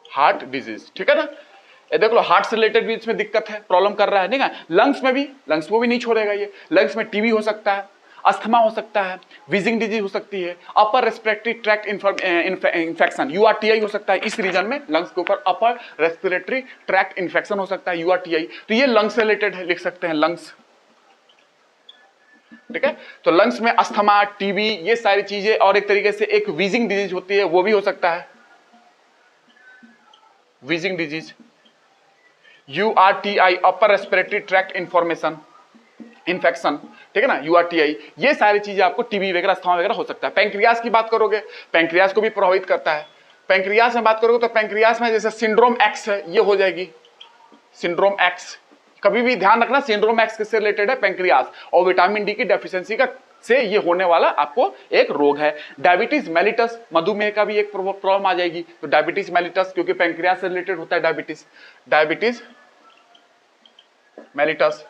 हार्ट डिजीज, ठीक है ना। ये देख लो हार्ट से रिलेटेड भी इसमें दिक्कत है, प्रॉब्लम कर रहा है, ठीक है। लंग्स में भी, लंग्स को भी नहीं छोड़ेगा ये, लंग्स में टीबी हो सकता है, अस्थमा हो सकता है, वीजिंग डिजीज हो सकती है, अपर रेस्पिरेटरी ट्रैक्ट इन्फेक्शन यूआरटीआई हो सकता है, इस रीजन में लंग्स के ऊपर अपर रेस्पिरेटरी ट्रैक्ट इन्फेक्शन हो सकता है यूआरटीआई, तो ये लंग्स से रिलेटेड है, लिख सकते हैं लंग्स, ठीक है। तो लंग्स में अस्थमा, टीबी, ये सारी चीजें, और एक तरीके से एक वीजिंग डिजीज होती है वो भी हो सकता है, wheezing disease, URTI upper respiratory tract infection, ठीक है ना, यूआरटीआई, ये सारी चीजें आपको टीबी वगैरह, अस्थमा वगैरह हो सकता है। पैंक्रियाज की बात करोगे, पैंक्रियाज को भी प्रभावित करता है। पैंक्रियाज में बात करोगे तो पैंक्रियाज में जैसे सिंड्रोम एक्स है, ये हो जाएगी सिंड्रोम एक्स, कभी भी ध्यान रखना सिंड्रोम एक्स किससे रिलेटेड है, पैंक्रियाज, और विटामिन डी की डेफिशिएंसी का से ये होने वाला आपको एक रोग है। डायबिटीज मेलिटस, मधुमेह का भी एक प्रॉब्लम आ जाएगी, तो डायबिटीज मेलिटस क्योंकि पैंक्रियाज से रिलेटेड होता है, डायबिटीज मेलिटस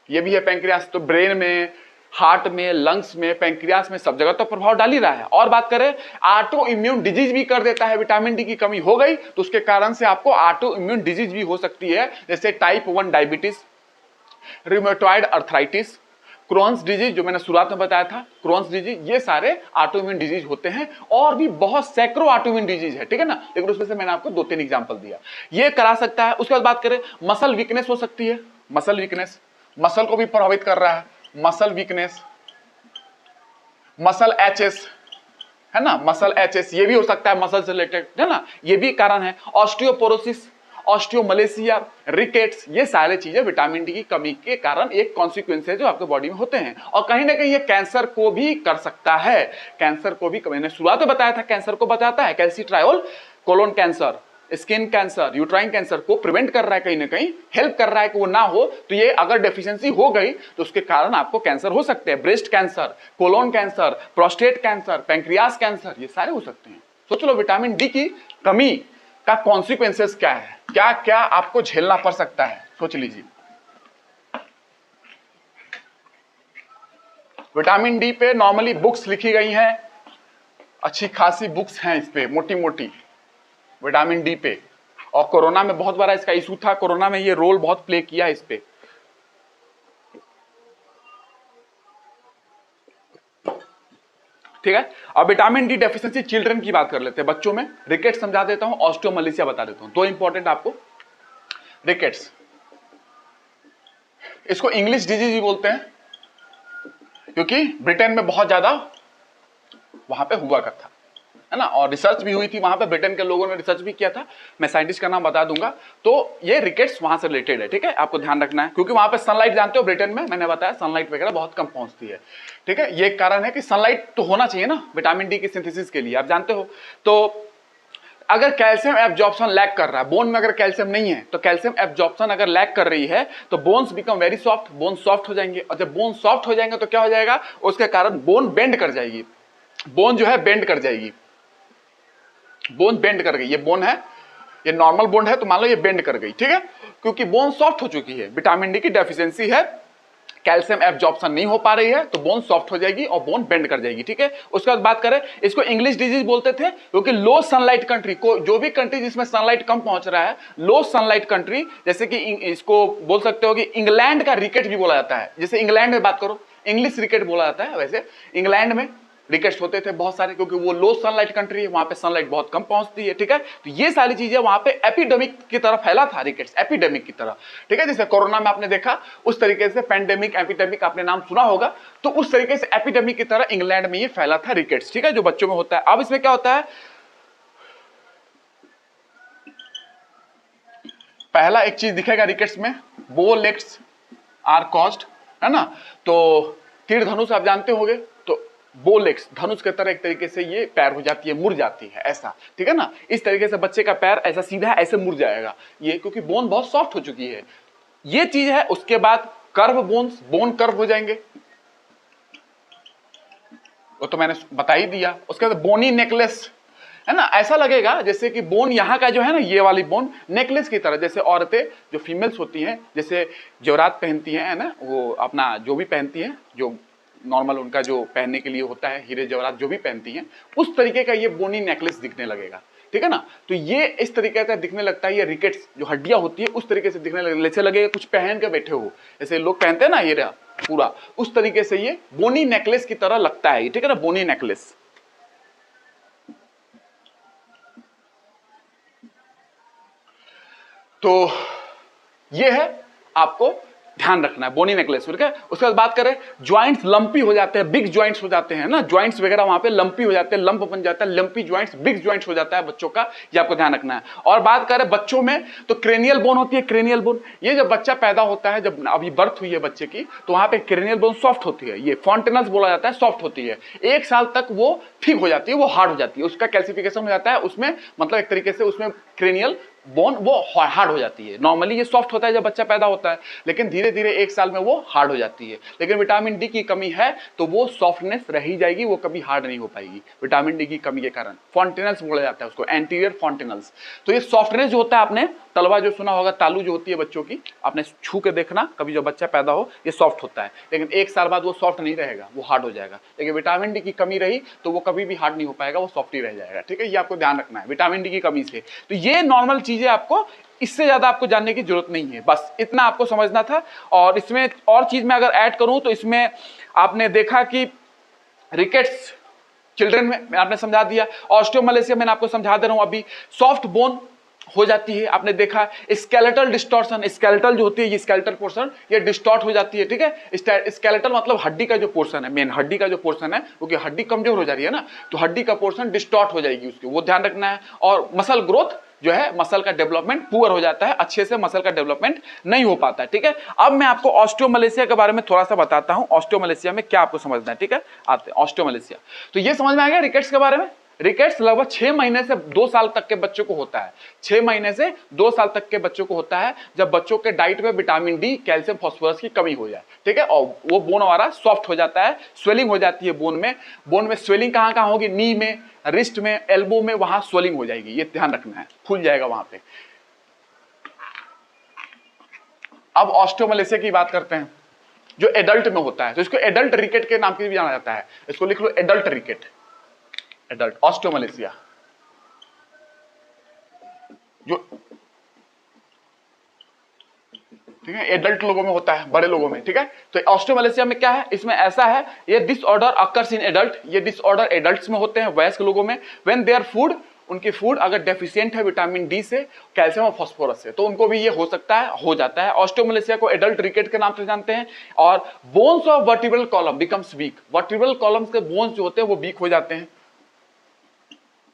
ये भी है पैंक्रियाज। तो ब्रेन में, हार्ट में, लंग्स में, पैंक्रियाज में, सब जगह तो प्रभाव डाल ही रहा है। और बात करें ऑटो इम्यून डिजीज भी कर देता है, विटामिन डी की कमी हो गई तो उसके कारण से आपको ऑटो इम्यून डिजीज भी हो सकती है, जैसे type 1 diabetes, rheumatoid arthritis, Crohn's disease जो मैंने शुरुआत में बताया था, क्रोन्स डिजीज, ये सारे ऑटो इम्यून डिजीज होते हैं, और भी बहुत सैकड़ों ऑटो इम्यून डिजीज है, ठीक है ना, लेकिन उसमें से मैंने आपको 2-3 एग्जांपल दिया, ये करा सकता है। उसके बाद बात करें मसल वीकनेस हो सकती है, मसल वीकनेस, मसल को भी प्रभावित कर रहा है, मसल वीकनेस, मसल एचएस है ना, मसल एचएस ये भी हो सकता है, मसल से रिलेटेड है ना, ये भी कारण है। ऑस्टियोपोरोसिस, ऑस्टियोमलेशिया, रिकेट्स, ये सारे चीजें विटामिन डी की कमी के कारण एक कॉन्सिक्वेंस है जो आपके बॉडी में होते हैं, और कहीं ना कहीं ये कैंसर को भी कर सकता है, कैंसर को भी, मैंने शुरुआत में बताया था कैंसर को बताता है, calcitriol colon cancer, skin cancer, uterine cancer को प्रिवेंट कर रहा है, कहीं ना कहीं हेल्प कर रहा है कि वो ना हो, तो ये अगर डेफिशिएंसी हो गई तो उसके कारण आपको कैंसर हो सकते हैं, breast cancer, colon cancer, prostate cancer, pancreas cancer, ये सारे हो सकते हैं। सोच लो विटामिन डी की कमी का कॉन्सिक्वेंसेस क्या है, क्या क्या आपको झेलना पड़ सकता है, सोच लीजिए। विटामिन डी पे नॉर्मली बुक्स लिखी गई हैं, अच्छी खासी बुक्स हैं इस पे, मोटी मोटी विटामिन डी पे, और कोरोना में बहुत बड़ा इसका इशू था, कोरोना में ये रोल बहुत प्ले किया इस पे। ठीक है, अब विटामिन डी डेफिशिएंसी चिल्ड्रन की बात कर लेते हैं, बच्चों में रिकेट्स समझा देता हूं, ऑस्टियोमलेशिया बता देता हूं, दो इंपॉर्टेंट आपको। रिकेट्स, इसको इंग्लिश डिजीज भी बोलते हैं क्योंकि ब्रिटेन में बहुत ज्यादा वहां पे हुआ करता है ना, और रिसर्च भी हुई थी वहां पे, ब्रिटेन के लोगों ने रिसर्च भी किया था, मैं साइंटिस्ट का नाम बता दूंगा। तो ये रिकेट्स वहां से रिलेटेड है, ठीक है, आपको ध्यान रखना है, क्योंकि वहां पे सनलाइट, जानते हो ब्रिटेन में मैंने बताया सनलाइट वगैरह बहुत कम पहुंचती है, ठीक है, ये कारण है कि सनलाइट तो होना चाहिए ना विटामिन डी की सिंथेसिस के लिए, आप जानते हो। तो अगर कैल्शियम एब्जॉर्प्शन लैक कर रहा है, बोन में अगर कैल्शियम नहीं है तो कैल्शियम एब्जॉर्प्शन अगर लैक कर रही है तो bones become very soft, bone soft हो जाएंगे, और जब बोन सॉफ्ट हो जाएंगे तो क्या हो जाएगा, उसके कारण बोन बेंड कर जाएगी, बोन जो है बेंड कर जाएगी, बोन बेंड कर गई, ये बोन है, ये नॉर्मल बोन है तो मान लो ये बेंड कर गई, ठीक है, क्योंकि बोन सॉफ्ट हो चुकी है, विटामिन डी की डेफिशिएंसी है, कैल्शियम एब्जॉर्प्शन नहीं हो पा रही है तो बोन सॉफ्ट हो जाएगी और बोन बेंड कर जाएगी, ठीक है। उसके बाद बात करें, इसको इंग्लिश डिजीज बोलते थे क्योंकि लो सनलाइट कंट्री को, जो भी कंट्री जिसमें सनलाइट कम पहुंच रहा है, लो सनलाइट कंट्री, जैसे कि इसको बोल सकते हो कि इंग्लैंड का रिकेट भी बोला जाता है, जैसे इंग्लैंड में बात करो इंग्लिश रिकेट बोला जाता है, वैसे इंग्लैंड में रिकेट्स होते थे बहुत सारे, क्योंकि वो लो सनलाइट कंट्री है, वहां पे सनलाइट बहुत कम पहुंचती है, ठीक है। तो ये सारी चीजें वहां पे एपिडेमिक की तरह फैला था रिकेट्स, एपिडेमिक की तरह, ठीक है, जैसे कोरोना में आपने देखा उस तरीके से पेंडेमिक, एपिडेमिक आपने नाम सुना होगा, तो उस तरीके से एपिडेमिक की तरह इंग्लैंड में ये फैला था रिकेट्स, ठीक है, जो बच्चों में होता है। अब इसमें क्या होता है, पहला एक चीज दिखेगा रिकेट्स में, बो लेग्स आर कॉज्ड, है ना, तो तीर धनुष आप जानते होंगे, तो बोलेक्स धनुष की तरह एक तरीके से ये पैर हो जाती है, मुड़ जाती है ऐसा, ठीक है ना। इस तरीके से बच्चे का पैर ऐसा सीधा है, ऐसे मुड़ जाएगा ये, क्योंकि बोन बहुत सॉफ्ट हो चुकी है, ये चीज है। उसके बाद कर्व बोन्स, बोन कर्व हो जाएंगे, वो तो मैंने बता ही दिया। उसके बाद बोनी नेकलेस, है ना, ऐसा लगेगा जैसे कि बोन यहाँ का जो है ना, ये वाली बोन नेकलेस की तरह, जैसे औरतें जो फीमेल्स होती हैं जैसे जेवरात पहनती हैं, है ना, वो अपना जो भी पहनती हैं, जो नॉर्मल उनका जो पहनने के लिए होता है, हीरे जवाहरात जो भी पहनती हैं, उस तरीके का ये बोनी नेकलेस दिखने लगेगा, ठीक है ना। तो ये इस तरीके का दिखने लगता है, ये रिकेट्स जो हड्डियां होती है उस तरीके से दिखने लगेगा, कुछ पहन के बैठे हो, जैसे लोग पहनते हैं ना ये पूरा, उस तरीके से ये बोनी नेकलेस की तरह लगता है, ठीक है ना, बोनी नेकलेस। तो ये है, आपको ध्यान रखना है बोनी नेकलेस, ठीक है। उसके बाद बात करें, ज्वाइंट्स लंपी हो जाते हैं, बिग ज्वाइंट्स हो जाते हैं ना, ज्वाइंट्स वगैरह वहां पे लंपी हो जाते हैं, लंप बन जाता है, लंपी ज्वाइंट्स, बिग ज्वाइंट्स हो जाता है बच्चों का, ये आपको ध्यान रखना है। और बात करें बच्चों में, तो क्रेनियल बोन होती है, क्रेनियल बोन, ये जब बच्चा पैदा होता है, जब अभी बर्थ हुई है बच्चे की, तो वहां पे क्रेनियल बोन सॉफ्ट होती है, ये फॉन्टेनल्स बोला जाता है, सॉफ्ट होती है। 1 साल तक वो ठीक हो जाती है, वो हार्ड हो जाती है, उसका कैल्सिफिकेशन हो जाता है, उसमें मतलब एक तरीके से उसमें क्रेनियल बोन वो हार्ड हो जाती है। नॉर्मली ये सॉफ्ट होता है जब बच्चा पैदा होता है, लेकिन धीरे धीरे 1 साल में वो हार्ड हो जाती है। लेकिन विटामिन डी की कमी है तो वो सॉफ्टनेस रह ही जाएगी, वो कभी हार्ड नहीं हो पाएगी विटामिन डी की कमी के कारण। फॉन्टेनल्स बोला जाता है उसको, एंटीरियर फॉन्टेनल्स। तो ये सॉफ्टनेस जो होता है, आपने तलवा जो सुना होगा, तालू जो होती है बच्चों की, आपने छू के देखना कभी, जब बच्चा पैदा हो ये सॉफ्ट होता है, लेकिन 1 साल बाद वो सॉफ्ट नहीं रहेगा, वो हार्ड हो जाएगा। लेकिन विटामिन डी की कमी रही तो वो कभी भी हार्ड नहीं हो पाएगा, वो सॉफ्ट ही रह जाएगा, ठीक है। ये आपको ध्यान रखना है विटामिन डी की कमी से। तो ये नॉर्मल चीजें, आपको इससे ज्यादा आपको जानने की जरूरत नहीं है, बस इतना आपको समझना था। और इसमें और चीज में अगर ऐड करूं तो इसमें आपने देखा कि रिकेट्स चिल्ड्रन में आपने समझा दिया, ऑस्टियोमलेशिया मैंने आपको समझा दे रहा हूं अभी, सॉफ्ट बोन हो जाती है, आपने देखा। स्केलेटल डिस्टॉर्शन, स्केलेटल जो होती है, ये स्केलेटल पोर्शन ये डिस्टॉर्ट हो जाती है, ठीक है। स्केलेटल मतलब हड्डी का जो पोर्शन है, मेन हड्डी का जो पोर्शन है, क्योंकि हड्डी कमजोर हो जा रही है ना, तो हड्डी का पोर्शन डिस्टॉर्ट हो जाएगी उसकी, वो ध्यान रखना है। और मसल ग्रोथ जो है, मसल का डेवलपमेंट पुअर हो जाता है, अच्छे से मसल का डेवलपमेंट नहीं हो पाता है, ठीक है। अब मैं आपको ऑस्टियोमलेशिया के बारे में थोड़ा सा बताता हूं, ऑस्टियोमलेशिया में क्या आपको समझना है, ठीक है। आते हैं ऑस्टियोमलेशिया, तो ये समझ में आ गया रिकेट्स के बारे में। रिकेट्स लगभग 6 महीने से 2 साल तक के बच्चों को होता है, 6 महीने से 2 साल तक के बच्चों को होता है, जब बच्चों के डाइट में विटामिन डी, कैल्शियम, फास्फोरस की कमी हो जाए, ठीक है। और वो बोन हमारा सॉफ्ट हो जाता है, स्वेलिंग हो जाती है बोन में। बोन में स्वेलिंग कहां कहां होगी, नी में, रिस्ट में, एल्बो में, वहां स्वेलिंग हो जाएगी, ये ध्यान रखना है, फूल जाएगा वहां पे। अब ऑस्टियोमलेशिया की बात करते हैं, जो एडल्ट में होता है, तो इसको एडल्ट रिकेट के नाम से भी जाना जाता है, इसको लिख लो एडल्ट रिकेट, एडल्ट ऑस्टियोमलेशिया, जो ठीक है एडल्ट लोगों में होता है, बड़े लोगों में, ठीक है। तो ऑस्टियोमलेशिया में क्या है, इसमें ऐसा है, ये डिसऑर्डर अकर्स इन एडल्ट, ये डिसऑर्डर एडल्ट्स में होते हैं, वयस्क लोगों में। व्हेन देयर फूड, उनकी फूड अगर डेफिशिएंट है विटामिन डी से, कैल्शियम और फास्फोरस से, तो उनको भी ये हो सकता है, हो जाता है। ऑस्टियोमलेशिया को एडल्ट रिकेट के नाम से जानते हैं। और bones of vertebral column becomes week, vertebral columns के बोन्स जो होते हैं वो वीक हो जाते हैं,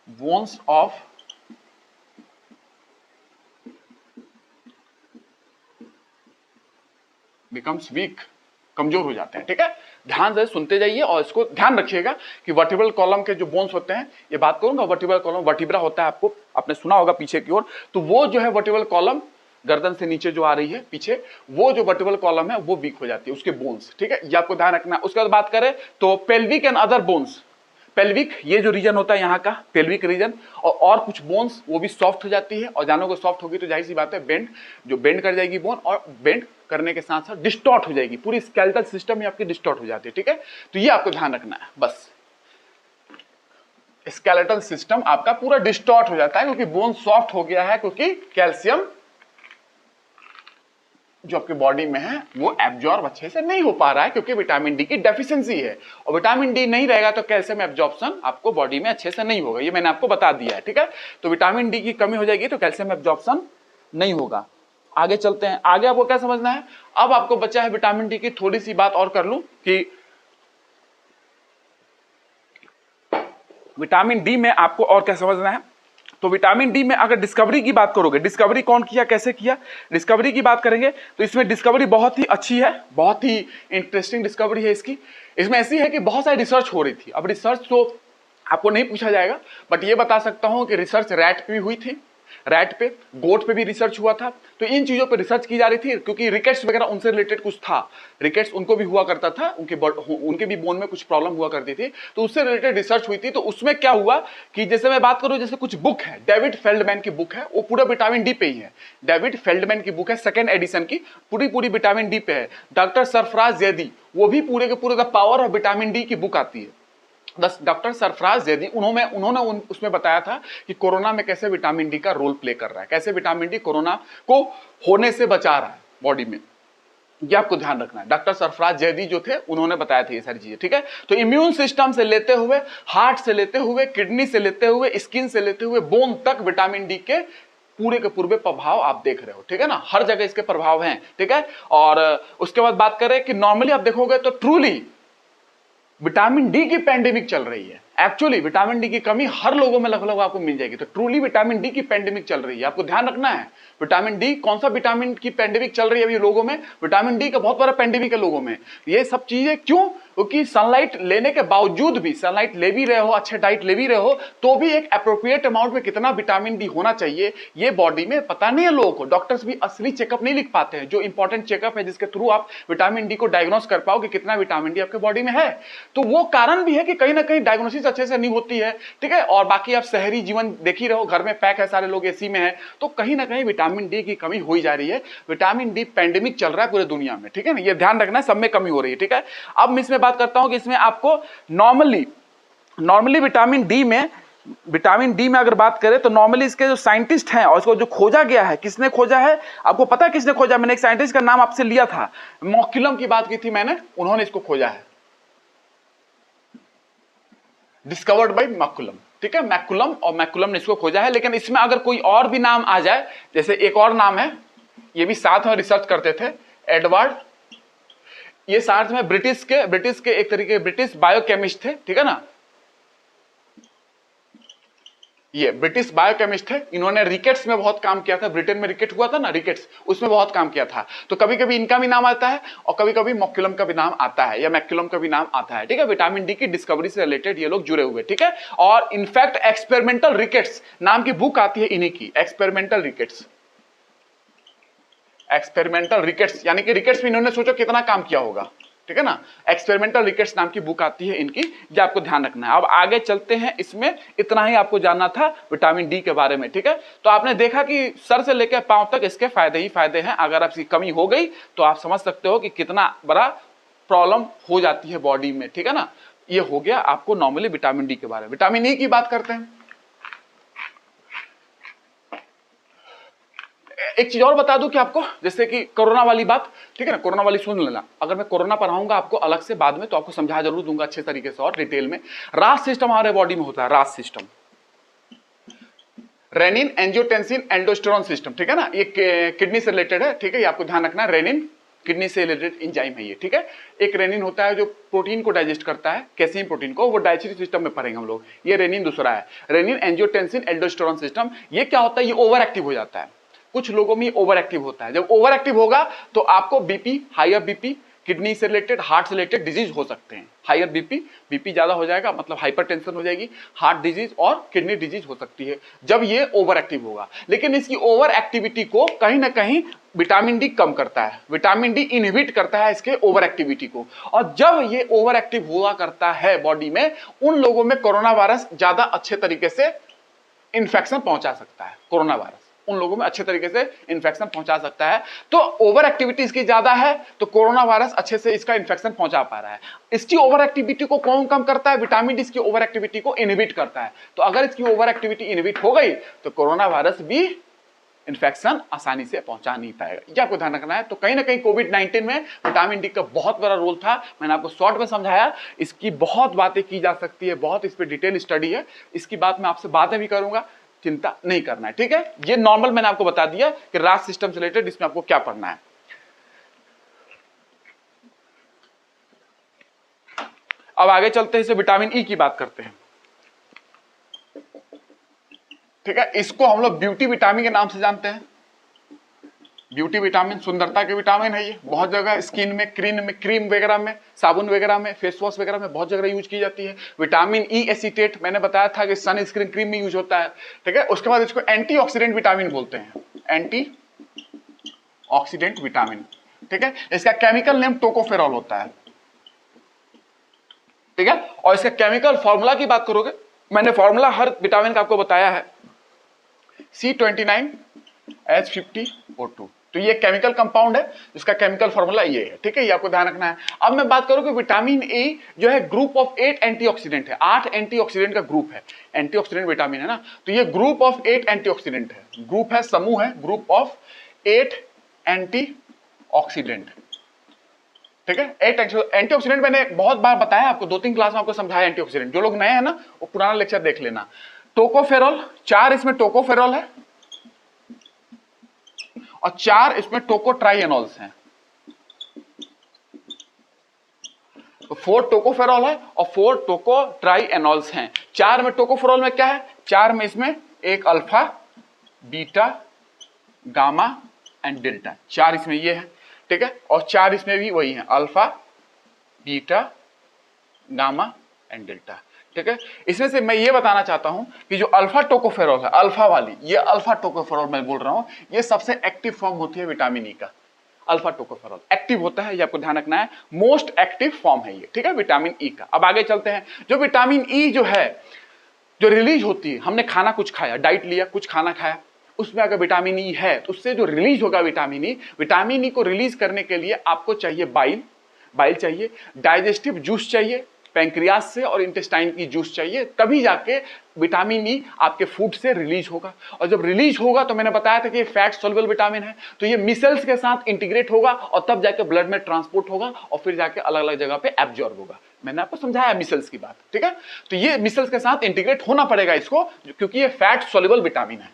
बोन्स ऑफ बिकम्स वीक, कमजोर हो जाते हैं, ठीक है। ध्यान से सुनते जाइए और इसको ध्यान रखिएगा कि वर्टिब्रल कॉलम के जो बोन्स होते हैं, ये बात करूंगा, वर्टिब्रल कॉलम, वर्टिब्रा होता है, आपको आपने सुना होगा पीछे की ओर, तो वो जो है वर्टिब्रल कॉलम गर्दन से नीचे जो आ रही है पीछे, वो जो वर्टिब्रल कॉलम है वो वीक हो जाती है, उसके बोन्स, ठीक है, ये आपको ध्यान रखना है। उसके बाद बात करें तो pelvic and other bones, pelvic ये जो रीजन होता है यहाँ का पेल्विक रीजन, और कुछ बोन्स वो भी सॉफ्ट हो जाती है, और जानों को सॉफ्ट होगी तो जाहिर सी बात है बेंड, जो बेंड कर जाएगी बोन, और बेंड करने के साथ साथ डिस्टॉर्ट हो जाएगी, पूरी स्केलेटल सिस्टम में आपकी डिस्टॉर्ट हो जाती है, ठीक है। तो ये आपको ध्यान रखना है, बस स्केलेटल सिस्टम आपका पूरा डिस्टॉर्ट हो जाता है, क्योंकि बोन सॉफ्ट हो गया है, क्योंकि कैल्शियम जो आपकी बॉडी में है वो एब्जॉर्ब अच्छे से नहीं हो पा रहा है, क्योंकि विटामिन डी की डेफिशिएंसी है, और विटामिन डी नहीं रहेगा तो कैल्शियम एब्जॉर्प्शन आपको बॉडी में अच्छे से नहीं होगा, ये मैंने आपको बता दिया है, ठीक है। तो विटामिन डी की कमी हो जाएगी तो कैल्शियम एब्जॉर्प्शन नहीं होगा। आगे चलते हैं, आगे आपको क्या समझना है। अब आपको बचा है विटामिन डी की थोड़ी सी बात और कर लूं कि विटामिन डी में आपको और क्या समझना है। तो विटामिन डी में अगर डिस्कवरी की बात करोगे, डिस्कवरी कौन किया, कैसे किया, डिस्कवरी की बात करेंगे तो इसमें डिस्कवरी बहुत ही अच्छी है, बहुत ही इंटरेस्टिंग डिस्कवरी है इसकी। इसमें ऐसी है कि बहुत सारी रिसर्च हो रही थी। अब रिसर्च तो आपको नहीं पूछा जाएगा, बट ये बता सकता हूं कि रिसर्च रैट पे भी हुई थी, रैट पे, गोट पे भी रिसर्च हुआ था। तो इन चीजों पे रिसर्च की जा रही थी, क्योंकि रिकेट्स वगैरह उनसे रिलेटेड कुछ था, रिकेट्स उनको भी हुआ करता था, उनके भी बोन में कुछ प्रॉब्लम हुआ करती थी, तो उससे रिलेटेड रिसर्च हुई थी। तो उसमें क्या हुआ कि जैसे मैं बात करूं, जैसे कुछ बुक है, डेविड फेल्डमैन की बुक है, वो पूरा विटामिन डी पे ही है। डेविड फेल्डमैन की बुक है, सेकेंड एडिशन की, पूरी विटामिन डी पे है। डॉक्टर सरफराज जैदी, वो भी पूरे के पूरे the power of vitamin D की बुक आती है। डॉक्टर सरफराज जैदी, उन्होंने उसमें बताया था कि कोरोना में कैसे विटामिन डी का रोल प्ले कर रहा है, कैसे विटामिन डी कोरोना को होने से बचा रहा है बॉडी में, ये आपको ध्यान रखना है। डॉक्टर सरफराज जैदी जो थे, उन्होंने बताया था ये सारी चीजें, ठीक है। तो इम्यून सिस्टम से लेते हुए, हार्ट से लेते हुए, किडनी से लेते हुए, स्किन से लेते हुए, बोन तक विटामिन डी के पूरे के पूरे प्रभाव आप देख रहे हो, ठीक है ना, हर जगह इसके प्रभाव हैं, ठीक है। और उसके बाद बात करें कि नॉर्मली आप देखोगे तो ट्रूली विटामिन डी की पेंडेमिक चल रही है। एक्चुअली विटामिन डी की कमी हर लोगों में लगभग आपको मिल जाएगी। तो ट्रूली विटामिन डी की पेंडेमिक चल रही है, आपको ध्यान रखना है। विटामिन डी, कौन सा विटामिन की पेंडेमिक चल रही है अभी लोगों में, विटामिन डी का बहुत बड़ा पेंडेमिक है लोगों में। ये सब चीजें क्यों, क्योंकि सनलाइट लेने के बावजूद भी, सनलाइट ले भी रहे हो, अच्छे डाइट ले भी रहे हो, तो भी एक अप्रोप्रिएट अमाउंट में कितना विटामिन डी होना चाहिए ये बॉडी में पता नहीं है लोगों को। डॉक्टर्स भी असली चेकअप नहीं लिख पाते हैं, जो इंपॉर्टेंट चेकअप है जिसके थ्रू आप विटामिन डी को डायग्नोस कर पाओ कि कितना विटामिन डी आपके बॉडी में है। तो वो कारण भी है कि कहीं ना कहीं डायग्नोसिस अच्छे से नहीं होती है, ठीक है। और बाकी आप शहरी जीवन देख ही रहो, घर में पैक है, सारे लोग एसी में है, तो कहीं ना कहीं विटामिन डी की कमी हो ही जा रही है। विटामिन डी पेंडेमिक चल रहा है पूरे दुनिया में, ठीक है ना, ये ध्यान रखना है, सब में कमी हो रही है, ठीक है। अब मैं इसमें बात करता हूं कि इसमें आपको नॉर्मली विटामिन डी में अगर बात करें तो नॉर्मली इसके जो साइंटिस्ट हैं और इसको जो खोजा गया है, किसने खोजा है आपको पता है, किसने खोजा? मैंने एक साइंटिस्ट का नाम आपसे लिया था, मॉक्यूलम की बात की थी मैंने, उन्होंने इसको खोजा है, डिस्कवर्ड बाय मैकुलम, ठीक है, मैकुलम, और मैकुलम ने इसको खोजा है। लेकिन इसमें अगर कोई और भी नाम आ जाए, जैसे एक और नाम है, ये भी साथ में रिसर्च करते थे, एडवर्ड, ये साथ में ब्रिटिश के एक तरीके ब्रिटिश बायोकेमिस्ट थे, ठीक है ना, ये ब्रिटिश बायोकेमिस्ट थे, इन्होंने रिकेट्स में बहुत काम किया था, ब्रिटेन में रिकेट हुआ था ना, रिकेट्स, उसमें बहुत काम किया था। तो कभी कभी इनका भी नाम आता है और कभी कभी मॉक्यूलम का भी नाम आता है या मैक्यूलम का भी नाम आता है, ठीक है। विटामिन डी की डिस्कवरी से रिलेटेड ये लोग जुड़े हुए, ठीक है। और इनफैक्ट एक्सपेरिमेंटल रिकेट्स नाम की बुक आती है इन्हीं की, एक्सपेरिमेंटल रिकेट्स, यानी कि रिकेट्स में इन्होंने सोचो कितना काम किया होगा, ठीक है ना। एक्सपेरिमेंटल रिकेट्स नाम की बुक आती है इनकी, ये आपको ध्यान रखना है। अब आगे चलते हैं, इसमें इतना ही आपको जानना था विटामिन डी के बारे में, ठीक है। तो आपने देखा कि सर से लेकर पांव तक इसके फायदे ही फायदे हैं। अगर आपकी कमी हो गई तो आप समझ सकते हो कि कितना बड़ा प्रॉब्लम हो जाती है बॉडी में, ठीक है ना। ये हो गया आपको नॉर्मली विटामिन डी के बारे में। विटामिन ई की बात करते हैं। एक चीज और बता दूं कि आपको, जैसे कि कोरोना वाली बात, ठीक है ना, कोरोना वाली सुन लेना। अगर मैं कोरोना पढ़ाऊंगा आपको अलग से बाद में, तो आपको समझा जरूर दूंगा अच्छे तरीके से और डिटेल में। रास सिस्टम हमारे बॉडी में होता है, रास सिस्टम, रेनिन, एंजियोटेंसिन, एंडोस्टेरोन सिस्टम, ठीक है ना, ये किडनी से रिलेटेड है, ठीक है, ये आपको ध्यान रखना है। रेनिन किडनी से रिलेटेड इंजाइम है ये, ठीक है। एक रेनिन होता है जो प्रोटीन को डाइजेस्ट करता है, कैसिन प्रोटीन को, वो डाइजेस्टिव सिस्टम में पढ़ेंगे हम लोग। ये रेनिन दूसरा है, रेनिन, एंजियोटेंसिन, एल्डोस्टेरोन सिस्टम। ये क्या होता है, ये ओवर एक्टिव हो जाता है, कुछ लोगों में ओवर एक्टिव होता है। जब ओवर एक्टिव होगा तो आपको बीपी, हायर बीपी, किडनी से रिलेटेड, हार्ट से रिलेटेड डिजीज हो सकते हैं। हायर बीपी ज्यादा हो जाएगा, मतलब हाइपरटेंशन हो जाएगी, हार्ट डिजीज और किडनी डिजीज हो सकती है जब ये ओवर एक्टिव होगा। लेकिन इसकी ओवर एक्टिविटी को कहीं ना कहीं विटामिन डी कम करता है, विटामिन डी इनहिबिट करता है इसके ओवर एक्टिविटी को। और जब ये ओवर एक्टिव हुआ करता है बॉडी में, उन लोगों में कोरोना वायरस ज्यादा अच्छे तरीके से इंफेक्शन पहुंचा सकता है। कोरोना वायरस उन लोगों में अच्छे तरीके से इंफेक्शन पहुंचा सकता है। तो ओवर एक्टिविटी इसकी ज्यादा है, तो कोरोना वायरस अच्छे से इसका इंफेक्शन पहुंचा पा रहा है। इसकी ओवर एक्टिविटी को कौन कम करता है? विटामिन डी इसकी ओवर एक्टिविटी को इनहिबिट करता है। तो अगर इसकी ओवर एक्टिविटी इनहिबिट हो गई तो कोरोना वायरस भी इंफेक्शन आसानी से पहुंचा नहीं पाएगा, ये आपको ध्यान रखना है। तो कहीं ना कहीं कोविड-19 में विटामिन डी का बहुत बड़ा रोल था। मैंने आपको शॉर्ट में समझाया, इसकी बहुत बातें की जा सकती है, बहुत इस पर डिटेल स्टडी है, इसकी बात मैं आपसे बाद में भी करूंगा, चिंता नहीं करना है, ठीक है। ये नॉर्मल मैंने आपको बता दिया कि रास सिस्टम से रिलेटेड इसमें आपको क्या पढ़ना है। अब आगे चलते हैं, इसे विटामिन ई की बात करते हैं। ठीक है, इसको हम लोग ब्यूटी विटामिन के नाम से जानते हैं। ब्यूटी विटामिन सुंदरता के विटामिन है, ये बहुत जगह स्किन में, क्रीम वगैरह में, साबुन वगैरह में, फेस वॉश वगैरह में बहुत जगह यूज की जाती है। विटामिन ई एसीटेट मैंने बताया था कि सन स्क्रीन क्रीम में यूज होता है। ठीक है, उसके बाद इसको एंटीऑक्सीडेंट विटामिन बोलते हैं, एंटी ऑक्सीडेंट विटामिन। ठीक है, इसका केमिकल नेम टोकोफेरॉल होता है। ठीक है, और इसका केमिकल फॉर्मूला की बात करोगे, मैंने फॉर्मूला हर विटामिन का आपको बताया है, C29H50O2। तो ये केमिकल कंपाउंड है, जिसका केमिकल फॉर्मूला ये है। ठीक है, ये आपको ध्यान रखना है। अब मैं बात करूं कि विटामिन ए जो है ग्रुप ऑफ 8 एंटीऑक्सीडेंट है, 8 एंटीऑक्सीडेंट का ग्रुप है। एंटीऑक्सीडेंट विटामिन है ना, तो ये ग्रुप ऑफ 8 एंटीऑक्सीडेंट है, ग्रुप है, समूह है, ग्रुप ऑफ 8 एंटीऑक्सीडेंट। ठीक है, 8 एंटीऑक्सीडेंट मैंने बहुत बार बताया आपको, 2-3 क्लास में आपको समझाया एंटीऑक्सीडेंट। जो लोग नए हैं ना, वो पुराना लेक्चर देख लेना। टोकोफेरॉल, 4 इसमें टोकोफेरॉल है और 4 इसमें टोकोट्राइएनॉल्स हैं। तो 4 टोकोफेरॉल है और 4 टोकोट्राइएनॉल्स हैं। 4 में टोकोफेरॉल में क्या है, 4 में इसमें एक alpha, beta, gamma and delta, 4 इसमें ये है। ठीक है, और 4 इसमें भी वही है, alpha, beta, gamma and delta. ठीक है, इसमें से मैं ये बताना चाहता हूं कि जो अल्फा टोकोफेरॉल है, अल्फा वाली, ये अल्फा टोकोफेरॉल मैं बोल रहा हूं, ये सबसे एक्टिव फॉर्म होती है विटामिन ई का। अल्फा टोकोफेरॉल एक्टिव होता है, ये आपको ध्यान रखना है, मोस्ट एक्टिव फॉर्म है ये। ठीक है, विटामिन ई का। अब आगे चलते हैं। जो विटामिन ई जो है, जो रिलीज होती है, हमने खाना कुछ खाया, डाइट लिया, कुछ खाना खाया, उसमें अगर विटामिन ई है तो उससे जो रिलीज होगा विटामिन ई को रिलीज करने के लिए आपको चाहिए बाइल चाहिए, डाइजेस्टिव जूस चाहिए, पैंक्रियास से और इंटेस्टाइन की जूस चाहिए, तभी जाके विटामिन ई आपके फूड से रिलीज होगा। और जब रिलीज होगा तो मैंने बताया था कि ये फैट सोल्युबल विटामिन है, तो ये मिसल्स के साथ इंटीग्रेट होगा और तब जाके ब्लड में ट्रांसपोर्ट होगा और फिर जाके अलग अलग जगह पे एब्जॉर्ब होगा। मैंने आपको समझाया मिसल्स की बात। ठीक है, तो ये मिसल्स के साथ इंटीग्रेट होना पड़ेगा इसको, क्योंकि ये फैट सोल्युबल विटामिन है।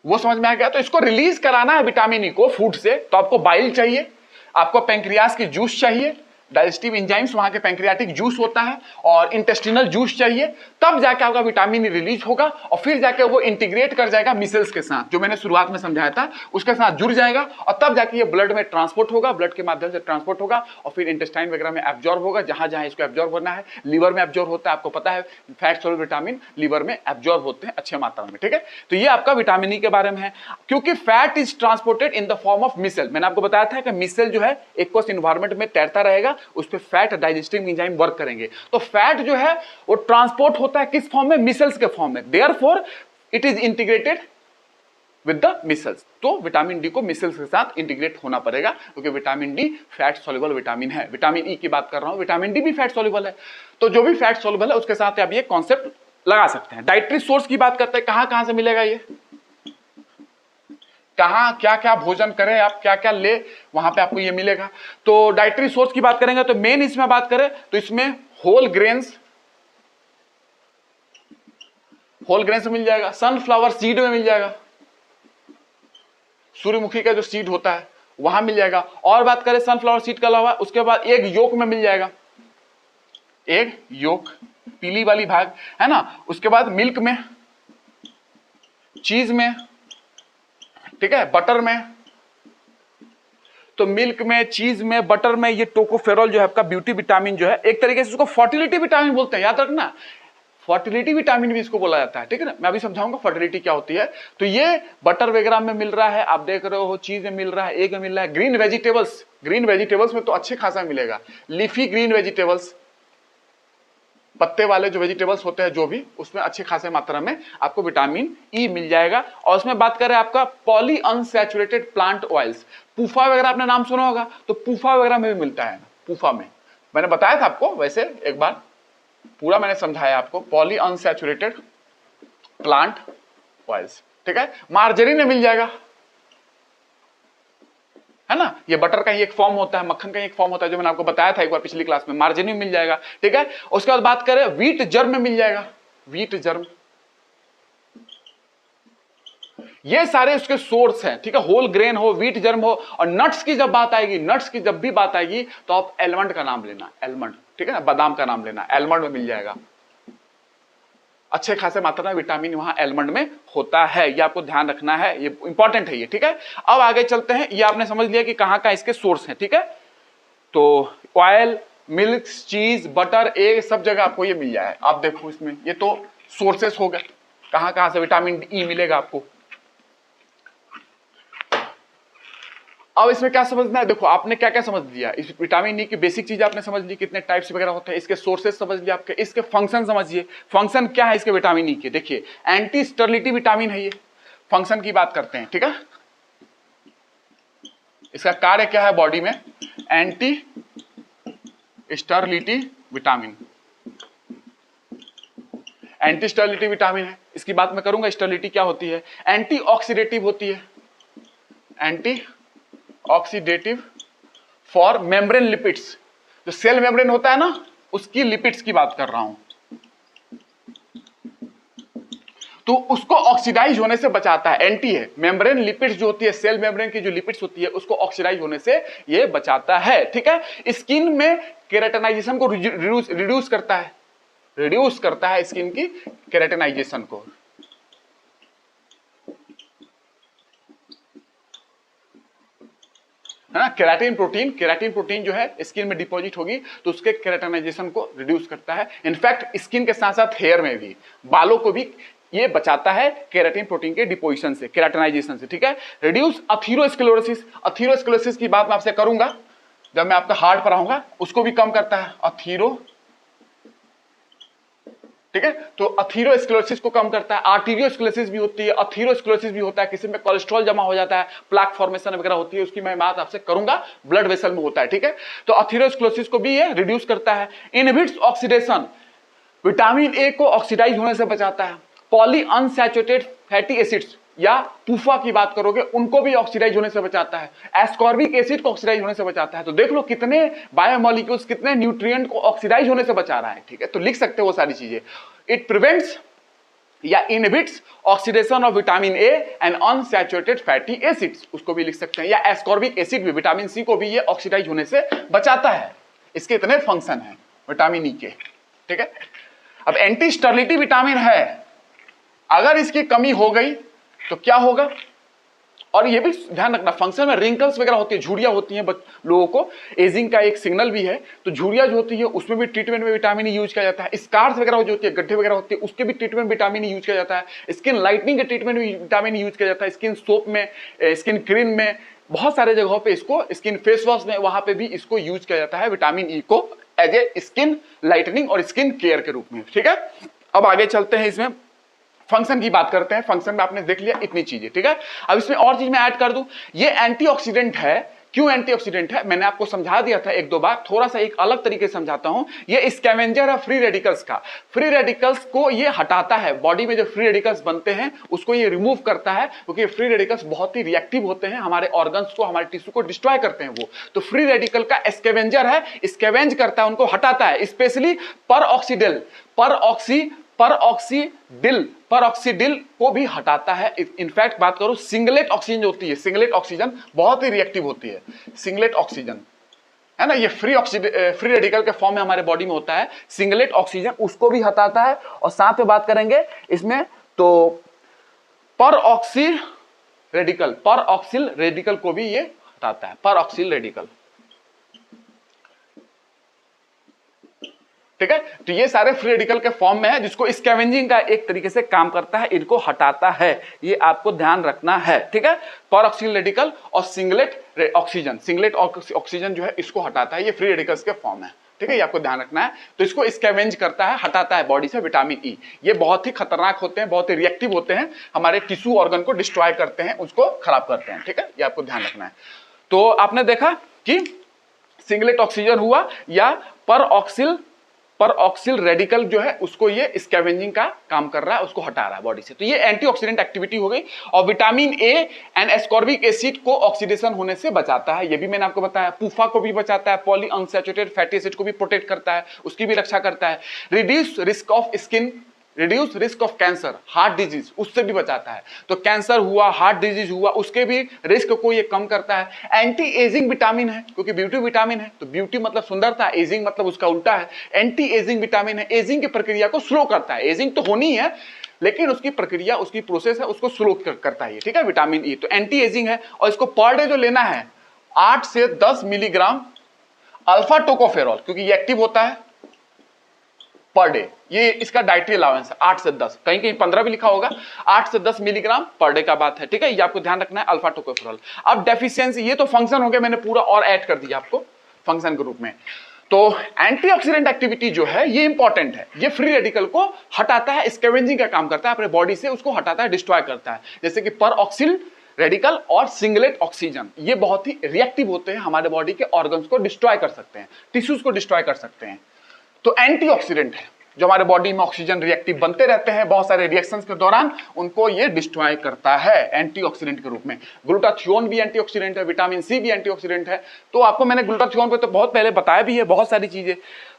वो समझ में आ गया। तो इसको रिलीज कराना है विटामिन ई को फूड से, तो आपको बाइल चाहिए, आपको पैंक्रियास की जूस चाहिए, डाइजेस्टिव एंजाइम्स, वहां के पैंक्रियाटिक जूस होता है, और इंटेस्टिनल जूस चाहिए, तब जाके आपका विटामिन ई रिलीज होगा और फिर जाके वो इंटीग्रेट कर जाएगा मिसल्स के साथ, जो मैंने शुरुआत में समझाया था, उसके साथ जुड़ जाएगा और तब जाके ये ब्लड में ट्रांसपोर्ट होगा, ब्लड के माध्यम से ट्रांसपोर्ट होगा और फिर इंटेस्टाइन वगैरह में एब्जॉर्ब होगा, जहां जहां इसको एब्जॉर्ब करना है। लीवर में एब्जॉर्ब होता है, आपको पता है फैट सोल्युबल विटामिन लीवर में एब्जॉर्ब होते हैं अच्छे मात्रा में। ठीक है, तो ये आपका विटामिन ई के बारे में है। क्योंकि fat is transported in the form of micelle, मैंने आपको बताया था कि मिसल जो है एक्वस एनवायरनमेंट में तैरता रहेगा, उस पर फैट डाइजेस्टिव एंजाइम वर्क करेंगे, तो फैट जो है वो ट्रांसपोर्ट होता है किस फॉर्म में, मिसल्स के फॉर्म में। Therefore it is integrated with the micelles. तो विटामिन डी को मिसल्स के साथ इंटीग्रेट होना पड़ेगा, क्योंकि vitamin D fat soluble vitamin है। विटामिन ई की बात कर रहा हूं, विटामिन डी भी फैट सॉल्युबल है, तो जो भी फैट सॉल्युबल है उसके साथ आप ये कॉन्सेप्ट लगा सकते हैं। डाइटरी सोर्स की बात करते हैं, कहां कहां से मिलेगा ये, कहां क्या क्या भोजन करें आप, क्या क्या ले, वहां पे आपको ये मिलेगा। तो डाइटरी सोर्स की बात करेंगे तो मेन इसमें बात करें तो इसमें होल ग्रेन्स मिल जाएगा, सनफ्लावर सीड में मिल जाएगा, सूर्यमुखी का जो सीड होता है वहां मिल जाएगा। और बात करें सनफ्लावर सीड के अलावा, उसके बाद एग योक में मिल जाएगा, एग योक पीली वाली भाग है ना, उसके बाद मिल्क में, चीज में, ठीक है, बटर में। तो मिल्क में, चीज में, बटर में ये टोकोफेरॉल जो है आपका ब्यूटी विटामिन जो है, एक तरीके से इसको फर्टिलिटी विटामिन बोलते हैं, याद रखना, फर्टिलिटी विटामिन भी इसको बोला जाता है। ठीक है ना, मैं अभी समझाऊंगा फर्टिलिटी क्या होती है। तो ये बटर वगैरह में मिल रहा है, आप देख रहे हो, चीज में मिल रहा है, एग में मिल रहा है। ग्रीन वेजिटेबल्स में तो अच्छे खासा मिलेगा, लीफी ग्रीन वेजिटेबल्स, पत्ते वाले जो वेजिटेबल्स होते हैं जो भी, उसमें अच्छे खासे मात्रा में आपको विटामिन ई मिल जाएगा। और उसमें बात करें आपका पॉली अनसैचुरेटेड प्लांट ऑयल्स, पूफा वगैरह आपने नाम सुना होगा, तो पूफा वगैरह में भी मिलता है। पूफा में मैंने बताया था आपको, वैसे एक बार पूरा मैंने समझाया आपको, पॉली अनसैचुरेटेड प्लांट ऑयल्स। ठीक है, मार्जरीन में मिल जाएगा, है ना, ये बटर का ही एक फॉर्म होता है, मक्खन का ही एक फॉर्म होता है, जो मैंने आपको बताया था एक बार पिछली क्लास में, मार्जिन में मिल जाएगा। ठीक है, उसके बाद बात करें व्हीट जर्म में मिल जाएगा, व्हीट जर्म, ये सारे उसके सोर्स हैं। ठीक है, होल ग्रेन हो, व्हीट जर्म हो, और नट्स की जब बात आएगी, नट्स की जब भी बात आएगी तो आप एलमंड का नाम लेना, एलमंड, ठीक है ना, बादाम का नाम लेना, एलमंड में मिल जाएगा। अच्छे खासे मात्रा में विटामिन वहां एलमंड में होता है, ये आपको ध्यान रखना है, ये इंपॉर्टेंट है ये, ठीक है। अब आगे चलते हैं, ये आपने समझ लिया कि कहाँ कहाँ इसके सोर्स हैं, ठीक है। तो ऑयल, मिल्क, चीज, बटर, एग, सब जगह आपको ये मिल जाए। आप देखो इसमें ये तो सोर्सेस हो गए, कहाँ कहाँ से विटामिन ई मिलेगा आपको। अब इसमें क्या समझना है, देखो आपने क्या क्या समझ लिया, इस विटामिन ई की बेसिक चीज आपने समझ ली, कितने टाइप्स वगैरह होते हैं, इसके सोर्सेस समझ लिया आपके, इसके फंक्शन समझिए। फंक्शन क्या है इसके विटामिन ई के, देखिए एंटी स्टरलिटी विटामिन है ये। फंक्शन की बात करते हैं, ठीक है। इसका कार्य क्या है बॉडी में, एंटी स्टरलिटी विटामिन, एंटी स्टरलिटी विटामिन है, इसकी बात मैं करूंगा। स्टरलिटी क्या होती है, एंटी ऑक्सीडेटिव होती है, anti oxidative for membrane lipids, जो सेल मेम्ब्रेन होता है ना उसकी लिपिड्स की बात कर रहा हूं, तो उसको ऑक्सीडाइज होने से बचाता है, एंटी है। मेम्ब्रेन लिपिड्स जो होती है, सेल मेम्ब्रेन की जो लिपिड्स होती है उसको ऑक्सीडाइज होने से ये बचाता है, ठीक है। स्किन में केराटिनाइजेशन को रिड्यूस करता है, रिड्यूस करता है स्किन की केराटिनाइजेशन को, है ना। केराटिन प्रोटीन जो है स्किन में डिपॉजिट होगी तो उसके केराटिनाइजेशन को रिड्यूस करता है। इनफैक्ट स्किन के साथ साथ हेयर में भी, बालों को भी ये बचाता है केराटिन प्रोटीन के डिपोजिशन से, केराटिनाइजेशन से, ठीक है। रिड्यूस अथीरोस्क्लेरोसिस, अथीरोस्क्लेरोसिस की बात मैं आपसे करूंगा जब मैं आपका हार्ट पर आऊंगा, उसको भी कम करता है अथीरो, ठीक है। तो अथीरोस्क्लेरोसिस को कम करता है। आर्टीरियोस्क्लेरोसिस भी होती है, अथीरोस्क्लेरोसिस भी होता है, किसी में कोलेस्ट्रॉल जमा हो जाता है, प्लाक फॉर्मेशन वगैरह होती है, उसकी मैं बात आपसे करूंगा, ब्लड वेसल में होता है, ठीक है। तो अथीरोस्क्लेरोसिस को भी ये रिड्यूस करता है। इनहिबिट्स ऑक्सीडेशन, विटामिन ए को ऑक्सीडाइज होने से बचाता है। पॉली अनसैचुरेटेड फैटी एसिड्स या पूफा की बात करोगे, उनको भी ऑक्सीडाइज होने से बचाता है। एस्कॉर्बिक एसिड को ऑक्सीडाइज होने से बचाता है। तो देख लो कितने बायोमोलिक्यूल्स, कितने न्यूट्रिएंट को ऑक्सीडाइज होने से बचा रहा है, ठीक है। तो लिख सकते हो वो सारी चीजें। इट प्रिवेंट्स या inhibits oxidation of vitamin A and unsaturated fatty acids, उसको भी लिख सकते हैं। या एस्कॉर्बिक एसिड भी, विटामिन सी को भी ये ऑक्सीडाइज होने से बचाता है। इसके इतने फंक्शन हैं विटामिन ई के, ठीक है। अब एंटी स्टरलिटी विटामिन है, अगर इसकी कमी हो गई तो क्या होगा, और ये भी ध्यान रखना, फंक्शन में रिंकल्स वगैरह होती है, झुर्रियां होती हैं लोगों को, एजिंग का एक सिग्नल भी है। तो झुर्रियां जो होती है उसमें भी ट्रीटमेंट में विटामिन ई यूज किया जाता है। स्कार्स वगैरह जो होती है, गड्ढे वगैरह होती है, उसके भी ट्रीटमेंट विटामिन ई यूज किया जाता है। स्किन लाइटनिंग के ट्रीटमेंट में विटामिन ई यूज किया जाता है। स्किन सोप में, स्किन क्रीम में, बहुत सारे जगहों पे इसको, स्किन फेस वॉश में, वहां पे भी इसको यूज किया जाता है विटामिन ई को, एज ए स्किन लाइटनिंग और स्किन केयर के रूप में, ठीक है। अब आगे चलते हैं, इसमें फंक्शन की बात करते हैं। फंक्शन में आपने देख लिया इतनी चीजें, ठीक है। अब इसमें और चीज मैं ऐड कर दूं, ये एंटीऑक्सीडेंट है। क्यों एंटीऑक्सीडेंट है, मैंने आपको समझा दिया था एक दो बार, थोड़ा सा एक अलग तरीके से समझाता हूं। ये स्कैवेंजर है फ्री रेडिकल्स का। फ्री रेडिकल्स को ये हटाता है, बॉडी में जो फ्री रेडिकल्स बनते हैं उसको ये रिमूव करता है, क्योंकि फ्री रेडिकल्स बहुत ही रिएक्टिव होते हैं, हमारे ऑर्गन्स को, हमारे टिश्यू को डिस्ट्रॉय करते हैं वो। तो फ्री रेडिकल का स्कैवेंजर है, स्कैवेंज करता है, उनको हटाता है। स्पेशली परऑक्सीडिल को भी हटाता है। इनफैक्ट बात करूं, सिंगलेट ऑक्सीजन जो होती है, सिंगलेट ऑक्सीजन बहुत ही रिएक्टिव होती है। सिंगलेट ऑक्सीजन है ना, ये फ्री रेडिकल के फॉर्म में हमारे बॉडी में होता है। सिंगलेट ऑक्सीजन उसको भी हटाता है। और साथ में बात करेंगे इसमें तो परऑक्सिल रेडिकल को भी ये हटाता है, परऑक्सिल रेडिकल, ठीक है। तो ये सारे फ्री रेडिकल के फॉर्म में है, जिसको स्कैवेंजिंग का एक तरीके से काम करता है, इनको हटाता है, ये आपको ध्यान रखना है, ठीक है। परऑक्सिल रेडिकल और सिंगलेट ऑक्सीजन जो है इसको हटाता है, ये फ्री रेडिकल्स के फॉर्म है, ठीक है। ये आपको ध्यान रखना है। तो इसको स्कैवेंज करता है, हटाता है बॉडी से विटामिन ई। ये बहुत ही खतरनाक होते हैं, बहुत ही रिएक्टिव होते हैं, हमारे टिश्यू ऑर्गन को डिस्ट्रॉय करते हैं, उसको खराब करते हैं, ठीक है। ये आपको ध्यान रखना है। तो आपने देखा कि सिंगलेट ऑक्सीजन हुआ या परऑक्सिल रेडिकल जो है उसको ये स्कैवेंजिंग का काम कर रहा है, उसको हटा रहा है बॉडी से। तो ये एंटीऑक्सीडेंट एक्टिविटी हो गई। और vitamin A and ascorbic acid को ऑक्सीडेशन होने से बचाता है, ये भी मैंने आपको बताया। पूफा को भी बचाता है, पॉली अनसैचुरेटेड फैटी एसिड को भी प्रोटेक्ट करता है, उसकी भी रक्षा करता है। Reduce risk of skin reduce risk of cancer, heart disease, उससे भी बचाता है। तो कैंसर हुआ, हार्ट डिजीज हुआ, उसके भी रिस्क को ये कम करता है। एंटी एजिंग विटामिन है, क्योंकि ब्यूटी विटामिन है, तो ब्यूटी मतलब सुंदरता, एजिंग मतलब उसका उल्टा है। एंटी एजिंग विटामिन है, एजिंग की प्रक्रिया को स्लो करता है। एजिंग तो होनी है लेकिन उसकी प्रक्रिया, उसकी प्रोसेस है, उसको स्लो करता है, ठीक है, विटामिन ई। तो एंटी एजिंग है, और इसको पर डे जो लेना है 8 से 10 मिलीग्राम अल्फा टोकोफेरॉल, क्योंकि ये एक्टिव होता है, पर डे। ये इसका डाइटरी अलाउंस है 8 से 10, कहीं कहीं 15 भी लिखा होगा। 8 से 10 मिलीग्राम पर डे का बात है, ठीक है, ये आपको ध्यान रखना है, अल्फा टोकोफेरॉल। अब डेफिशिएंसी, ये तो फंक्शन हो गया, मैंने पूरा और ऐड कर दिया आपको फंक्शन के रूप में। तो एंटीऑक्सीडेंट एक्टिविटी जो है ये इंपॉर्टेंट है, ये फ्री रेडिकल को हटाता है, स्कैवेंजिंग का काम करता है, अपने बॉडी से उसको हटाता है, डिस्ट्रॉय करता है। जैसे कि पर ऑक्सिल रेडिकल और सिंगलेट ऑक्सीजन, ये बहुत ही रिएक्टिव होते हैं, हमारे बॉडी के ऑर्गन्स को डिस्ट्रॉय कर सकते हैं, टिश्यूज को डिस्ट्रॉय कर सकते हैं। तो एंटीऑक्सीडेंट है, जो हमारे बॉडी में ऑक्सीजन रिएक्टिव बनते रहते हैं बहुत सारे रिएक्शंस के दौरान, उनको ये डिस्ट्रॉय करता है एंटीऑक्सीडेंट के रूप में। ग्लूटाथियोन भी एंटीऑक्सीडेंट है, विटामिन सी भी एंटीऑक्सीडेंट है। तो आपको मैंने ग्लूटाथियोन पे तो बहुत पहले बताया भी है, बहुत सारी चीजें।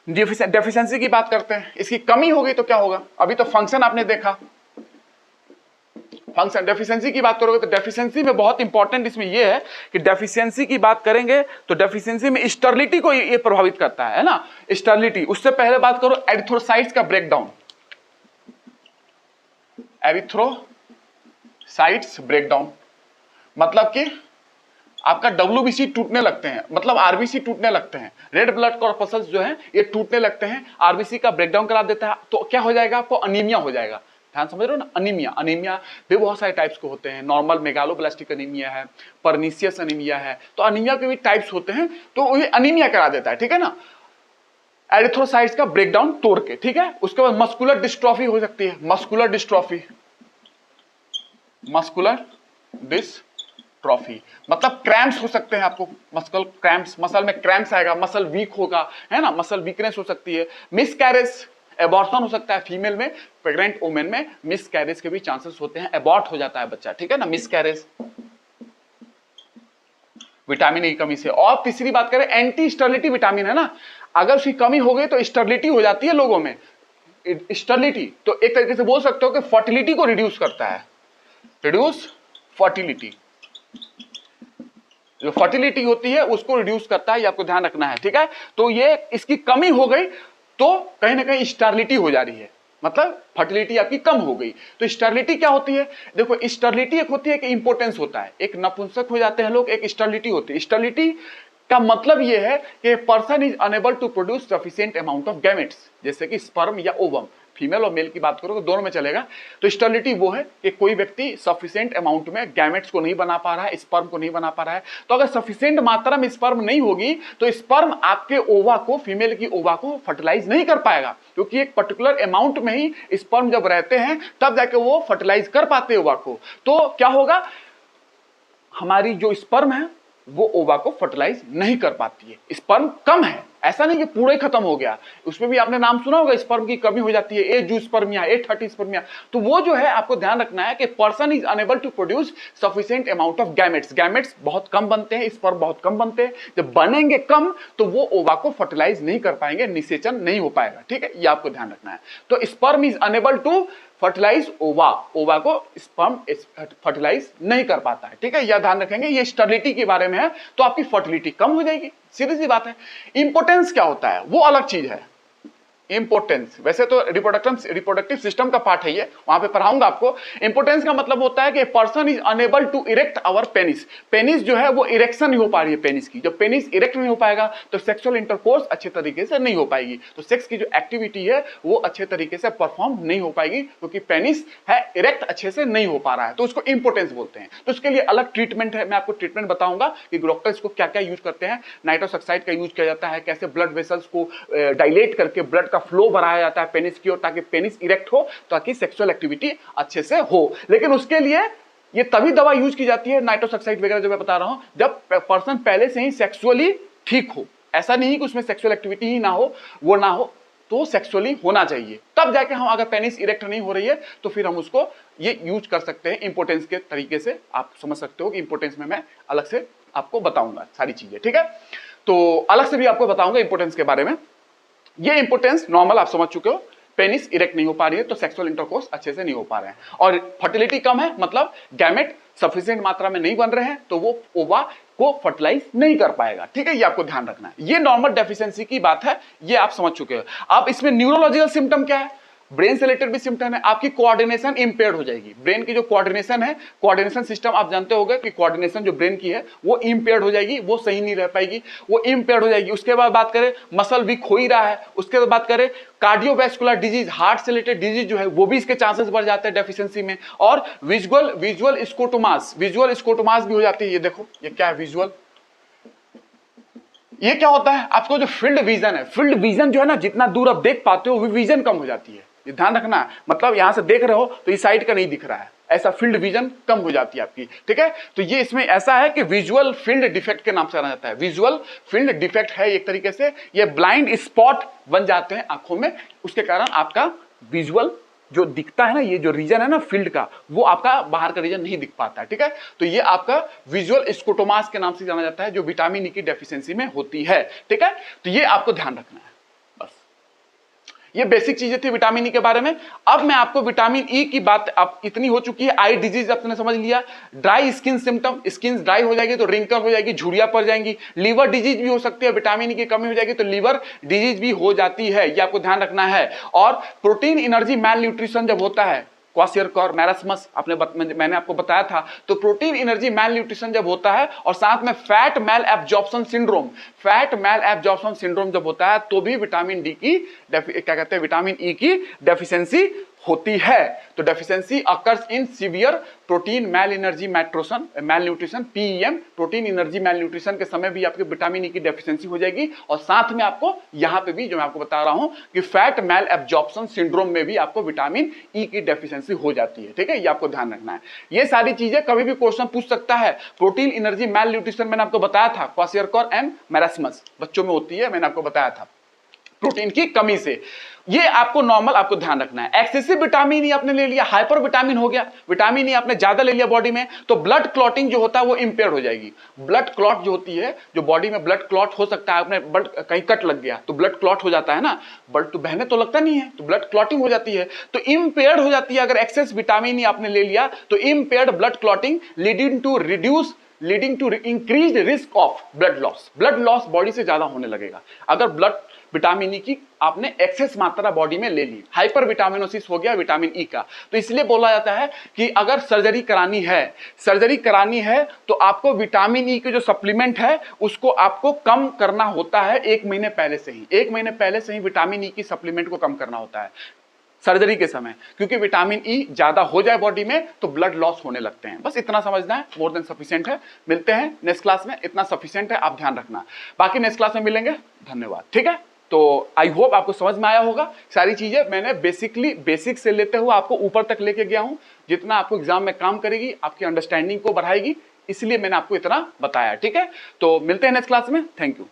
डेफिशिएंसी की बात करते हैं, इसकी कमी हो गई तो क्या होगा? अभी तो फंक्शन आपने देखा, फंक्शन। डेफिशिएंसी की बात करोगे तो डेफिशिएंसी में बहुत इंपॉर्टेंट इसमें यह है कि डेफिशिएंसी की बात करेंगे तो डेफिशिएंसी में स्टेरिलिटी को ये प्रभावित करता है ना, स्टेरिलिटी। उससे पहले बात करो एरिथ्रोसाइट्स का ब्रेकडाउन, एरिथ्रोसाइट्स ब्रेकडाउन मतलब कि आपका डब्ल्यूबीसी टूटने लगते हैं, मतलब आरबीसी टूटने लगते हैं, रेड ब्लड कॉर्पसल्स जो हैं ये टूटने लगते हैं, आरबीसी का ब्रेकडाउन करा देता है। तो क्या हो जाएगा? आपको अनीमिया हो जाएगा। ध्यान समझ रहे हो ना, अनीमिया। अनीमिया भी बहुत सारे टाइप्स के होते हैं, नॉर्मल मेगालोब्लास्टिक अनीमिया है, परनीसियस अनीमिया है, तो अनीमिया के भी टाइप्स होते हैं, तो ये अनीमिया करा देता है, ठीक है ना, एरिथ्रोसाइट्स का ब्रेकडाउन तोड़ के, ठीक है। उसके बाद मस्कुलर डिस्ट्रॉफी हो सकती है, मस्कुलर डिस्ट्रॉफी, मस्कुलर डिस्ट्रॉफी मतलब क्रैम्प्स हो सकते हैं आपको, मस्कुलर क्रैम्प्स, मसल में क्रैम्प्स आएगा, मसल वीक होगा, है ना, मसल वीकनेस हो सकती है। मिसकैरेज, एबॉर्शन हो सकता है फीमेल में, प्रेग्नेंट वुमेन में मिसकैरेज के भी चांसेस होते हैं, एबॉर्ट हो जाता है बच्चा, ठीक है ना, मिसकैरेज विटामिन ए की कमी से। और तीसरी बात करें, एंटी स्टेरिलिटी विटामिन है ना, अगर उसकी कमी हो गई तो स्टेरिलिटी हो जाती है लोगों में। स्टेरिलिटी तो एक तरीके से बोल सकते हो कि फर्टिलिटी को रिड्यूस करता है, रिड्यूस फर्टिलिटी, जो फर्टिलिटी होती है उसको रिड्यूस करता है, ये आपको ध्यान रखना है, ठीक है। तो ये इसकी कमी हो गई तो कहीं ना कहीं स्टेरिलिटी हो जा रही है, मतलब फर्टिलिटी आपकी कम हो गई। तो स्टेरिलिटी क्या होती है? देखो, स्टेरिलिटी एक होती है कि इंपोर्टेंस होता है, एक नपुंसक हो जाते हैं लोग, एक स्टेरिलिटी होती है। स्टेरिलिटी का मतलब यह है कि person is unable to produce sufficient amount of gametes, जैसे कि स्पर्म या ओवम, फीमेल और मेल की बात करो तो दोनों में चलेगा। तो स्टेरिलिटी वो है कि कोई व्यक्ति सफिशिएंट अमाउंट में गैमेट्स को नहीं बना पा रहा है, स्पर्म को नहीं बना पा रहा है। तो अगर सफिशिएंट मात्रा में स्पर्म नहीं होगी तो स्पर्म आपके ओवा को, फीमेल की ओवा को फर्टिलाइज नहीं कर पाएगा, क्योंकि एक पर्टिकुलर अमाउंट में ही स्पर्म जब रहते हैं तब जाके वो फर्टिलाइज कर पाते हैं ओवा को। तो क्या होगा, हमारी जो स्पर्म है वो ओवा को फर्टिलाइज नहीं कर पाती है, स्पर्म कम है, ऐसा नहीं कि पूरा ही खत्म हो गया। उसमें भी आपने नाम सुना होगा, स्पर्म की कमी हो जाती है, A-जूस्पर्मिया, A-30 तो वो जो है आपको ध्यान रखना है कि person is unable to produce sufficient amount of gametes. Gametes बहुत कम बनते हैं, स्पर्म बहुत कम बनते हैं, जब बनेंगे कम तो वो ओवा को फर्टिलाइज नहीं कर पाएंगे, निषेचन नहीं हो पाएगा, ठीक है, ये आपको ध्यान रखना है। तो sperm is unable to fertilise ova, ova को स्पर्म फर्टिलाइज नहीं कर पाता है, ठीक है, यह ध्यान रखेंगे। ये स्टेरिलिटी के बारे में है, तो आपकी फर्टिलिटी कम हो जाएगी, सीधी सी बात है। इंपोर्टेंस क्या होता है वो अलग चीज है। इंपोर्टेंस वैसे तो रिप्रोडक्टिव सिस्टम का पार्ट है ये, वहां पे पढ़ाऊंगा आपको। इंपोर्टेंस का मतलब होता है कि person is unable to erect our penis. Penis जो है वो इरेक्शन नहीं हो पा रही है पेनिस की, जब पेनिस इरेक्ट नहीं हो पाएगा तो सेक्सुअल इंटरकोर्स अच्छे तरीके से नहीं हो पाएगी, तो सेक्स की जो एक्टिविटी है वो अच्छे तरीके से परफॉर्म नहीं हो पाएगी, क्योंकि पेनिस है इरेक्ट अच्छे से नहीं हो पा रहा है, तो उसको इंपोर्टेंस बोलते हैं। तो उसके लिए अलग ट्रीटमेंट है, मैं आपको ट्रीटमेंट बताऊंगा कि डॉक्टर इसको क्या क्या यूज करते हैं। नाइट्रस ऑक्साइड का यूज किया जाता है, कैसे ब्लड वेसल्स को डायलेट करके ब्लड का फ्लो बढ़ाया जाता है पेनिस की ओर, ताकि पेनिस इरेक्ट हो, ताकि सेक्सुअल एक्टिविटी अच्छे से हो। लेकिन उसके लिए ये तभी दवा यूज की जाती है, नाइट्रस ऑक्साइड वगैरह जो मैं बता रहा हूं, जब पर्सन पहले से ही सेक्सुअली ठीक हो। ऐसा नहीं कि उसमें सेक्सुअल एक्टिविटी ही ना हो, वो ना हो, तो सेक्सुअली होना चाहिए, तब जाके हम, अगर पेनिस इरेक्ट नहीं हो रही है तो फिर हम उसको ये यूज कर सकते हैं इंपोर्टेंस के तरीके से। आप समझ सकते हो कि इंपोर्टेंस में मैं अलग से आपको बताऊंगा सारी चीजें, ठीक है। तो अलग से भी आपको बताऊंगा इंपोर्टेंस के बारे में। ये इंपोर्टेंस नॉर्मल आप समझ चुके हो, पेनिस इरेक्ट नहीं हो पा रही है तो सेक्सुअल इंटरकोर्स अच्छे से नहीं हो पा रहे हैं, और फर्टिलिटी कम है मतलब गैमेट सफिशिएंट मात्रा में नहीं बन रहे हैं तो वो ओवा को फर्टिलाइज नहीं कर पाएगा। ठीक है, ये आपको ध्यान रखना है। ये नॉर्मल डेफिशिएंसी की बात है, ये आप समझ चुके हो। अब इसमें न्यूरोलॉजिकल सिम्टम क्या है, ब्रेन से रिलेटेड भी सिम्टम है। आपकी कोऑर्डिनेशन इंपेयर्ड हो जाएगी, ब्रेन की जो कोऑर्डिनेशन है, कोऑर्डिनेशन सिस्टम आप जानते होंगे कि कोऑर्डिनेशन जो ब्रेन की है वो इंपेयर्ड हो जाएगी, वो सही नहीं रह पाएगी, वो इंपेयर्ड हो जाएगी। उसके बाद बात करें मसल वीक हो ही रहा है, उसके बाद बात करें कार्डियोवैस्कुलर डिजीज, हार्ट से रिलेटेड डिजीज जो है वो भी इसके चांसेस बढ़ जाते हैं डेफिशिएंसी में। और विजुअल स्कोटोमास भी हो जाती है। ये देखो ये क्या है, विजुअल, ये क्या होता है, आपको जो फील्ड विजन है, फील्ड विजन जो है ना, जितना दूर आप देख पाते हो वो विजन कम हो जाती है। ये ध्यान रखना है, मतलब यहां से देख रहे हो तो इस साइड का नहीं दिख रहा है, ऐसा फील्ड विजन कम हो जाती है आपकी। ठीक है, तो ये इसमें ऐसा है कि विजुअल फील्ड डिफेक्ट के नाम से जाना जाता है। विजुअल फील्ड डिफेक्ट है एक तरीके से, ये ब्लाइंड स्पॉट बन जाते हैं आंखों में, उसके कारण आपका विजुअल जो दिखता है ना, ये जो रीजन है ना फील्ड का, वो आपका बाहर का रीजन नहीं दिख पाता है। ठीक है, तो ये आपका विजुअल स्कोटोमास के नाम से जाना जाता है, जो विटामिन ई की डेफिशिएंसी में होती है। ठीक है, तो ये आपको ध्यान रखना है। बस ये बेसिक चीजें थी विटामिन ई के बारे में। अब मैं आपको विटामिन ई की बात अब इतनी हो चुकी है, आई डिजीज आपने समझ लिया, dry skin symptom, skin dry हो जाएगी तो रिंकल हो जाएगी, झुर्रियां पड़ जाएंगी, लीवर डिजीज भी हो सकती है, विटामिन ई की कमी हो जाएगी तो लीवर डिजीज भी हो जाती है, ये आपको ध्यान रखना है। और प्रोटीन एनर्जी मैल न्यूट्रिशन जब होता है, क्वाशियरकर मैरास्मस मैंने आपको बताया था, तो प्रोटीन एनर्जी मैल न्यूट्रिशन जब होता है और साथ में फैट मैल एब्जॉर्प्शन सिंड्रोम जब होता है तो भी विटामिन डी की क्या कहते हैं, विटामिन ई की डेफिशिएंसी होती है। तो deficiency occurs in severe protein mal energy malnutrition, PEM, protein energy malnutrition के समय भी आपके विटामिन ई की डेफिशिएंसी हो जाएगी। और साथ में आपको यहां पे भी जो मैं आपको बता रहा हूं कि फैट मैल एब्जॉर्प्शन सिंड्रोम में भी आपको विटामिन ई की डेफिशिएंसी हो जाती है। ठीक है, ये आपको ध्यान रखना है। ये सारी चीजें कभी भी क्वेश्चन पूछ सकता है। प्रोटीन एनर्जी मैल न्यूट्रिशन मैंने आपको बताया था, क्वाशियरकर एंड मैरास्मस बच्चों में होती है, मैंने आपको बताया था, प्रोटीन की कमी से। ये आपको नॉर्मल आपको ध्यान रखना है। एक्सेसिव विटामिन ई आपने ले लिया, हाइपर विटामिन हो गया, विटामिन ई आपने ज्यादा ले लिया बॉडी में, तो ब्लड क्लॉटिंग जो होता है वो इंपेयर हो जाएगी। ब्लड क्लॉट जो होती है, जो बॉडी में ब्लड क्लॉट हो सकता है, आपने ब्लड कहीं कट लग गया तो ब्लड क्लॉट हो जाता है ना, ब्लड तो बहने तो लगता नहीं है, तो ब्लड क्लॉटिंग हो जाती है, तो इंपेयर्ड हो जाती है। अगर एक्सेस विटामिन ई आपने ले लिया तो impaired blood clotting leading to increase risk of blood loss body से ज्यादा होने लगेगा अगर ब्लड विटामिन ई की आपने एक्सेस मात्रा बॉडी में ले ली। हाइपर विटामिनोसिस हो गया विटामिन ई का। तो इसलिए बोला जाता है कि अगर सर्जरी करानी है तो आपको विटामिन ई के जो सप्लीमेंट है उसको आपको कम करना होता है 1 महीने पहले से ही विटामिन ई की सप्लीमेंट को कम करना होता है सर्जरी के समय, क्योंकि विटामिन ई ज्यादा हो जाए बॉडी में तो ब्लड लॉस होने लगते हैं। बस इतना समझना है, मोर देन सफिशिएंट है। मिलते हैं नेक्स्ट क्लास में, इतना सफिशिएंट है, आप ध्यान रखना। बाकी नेक्स्ट क्लास में मिलेंगे, धन्यवाद। ठीक है, तो आई होप आपको समझ में आया होगा। सारी चीजें मैंने बेसिक से लेते हुए आपको ऊपर तक लेके गया हूं, जितना आपको एग्जाम में काम करेगी, आपकी अंडरस्टैंडिंग को बढ़ाएगी, इसलिए मैंने आपको इतना बताया। ठीक है, तो मिलते हैं नेक्स्ट क्लास में, थैंक यू।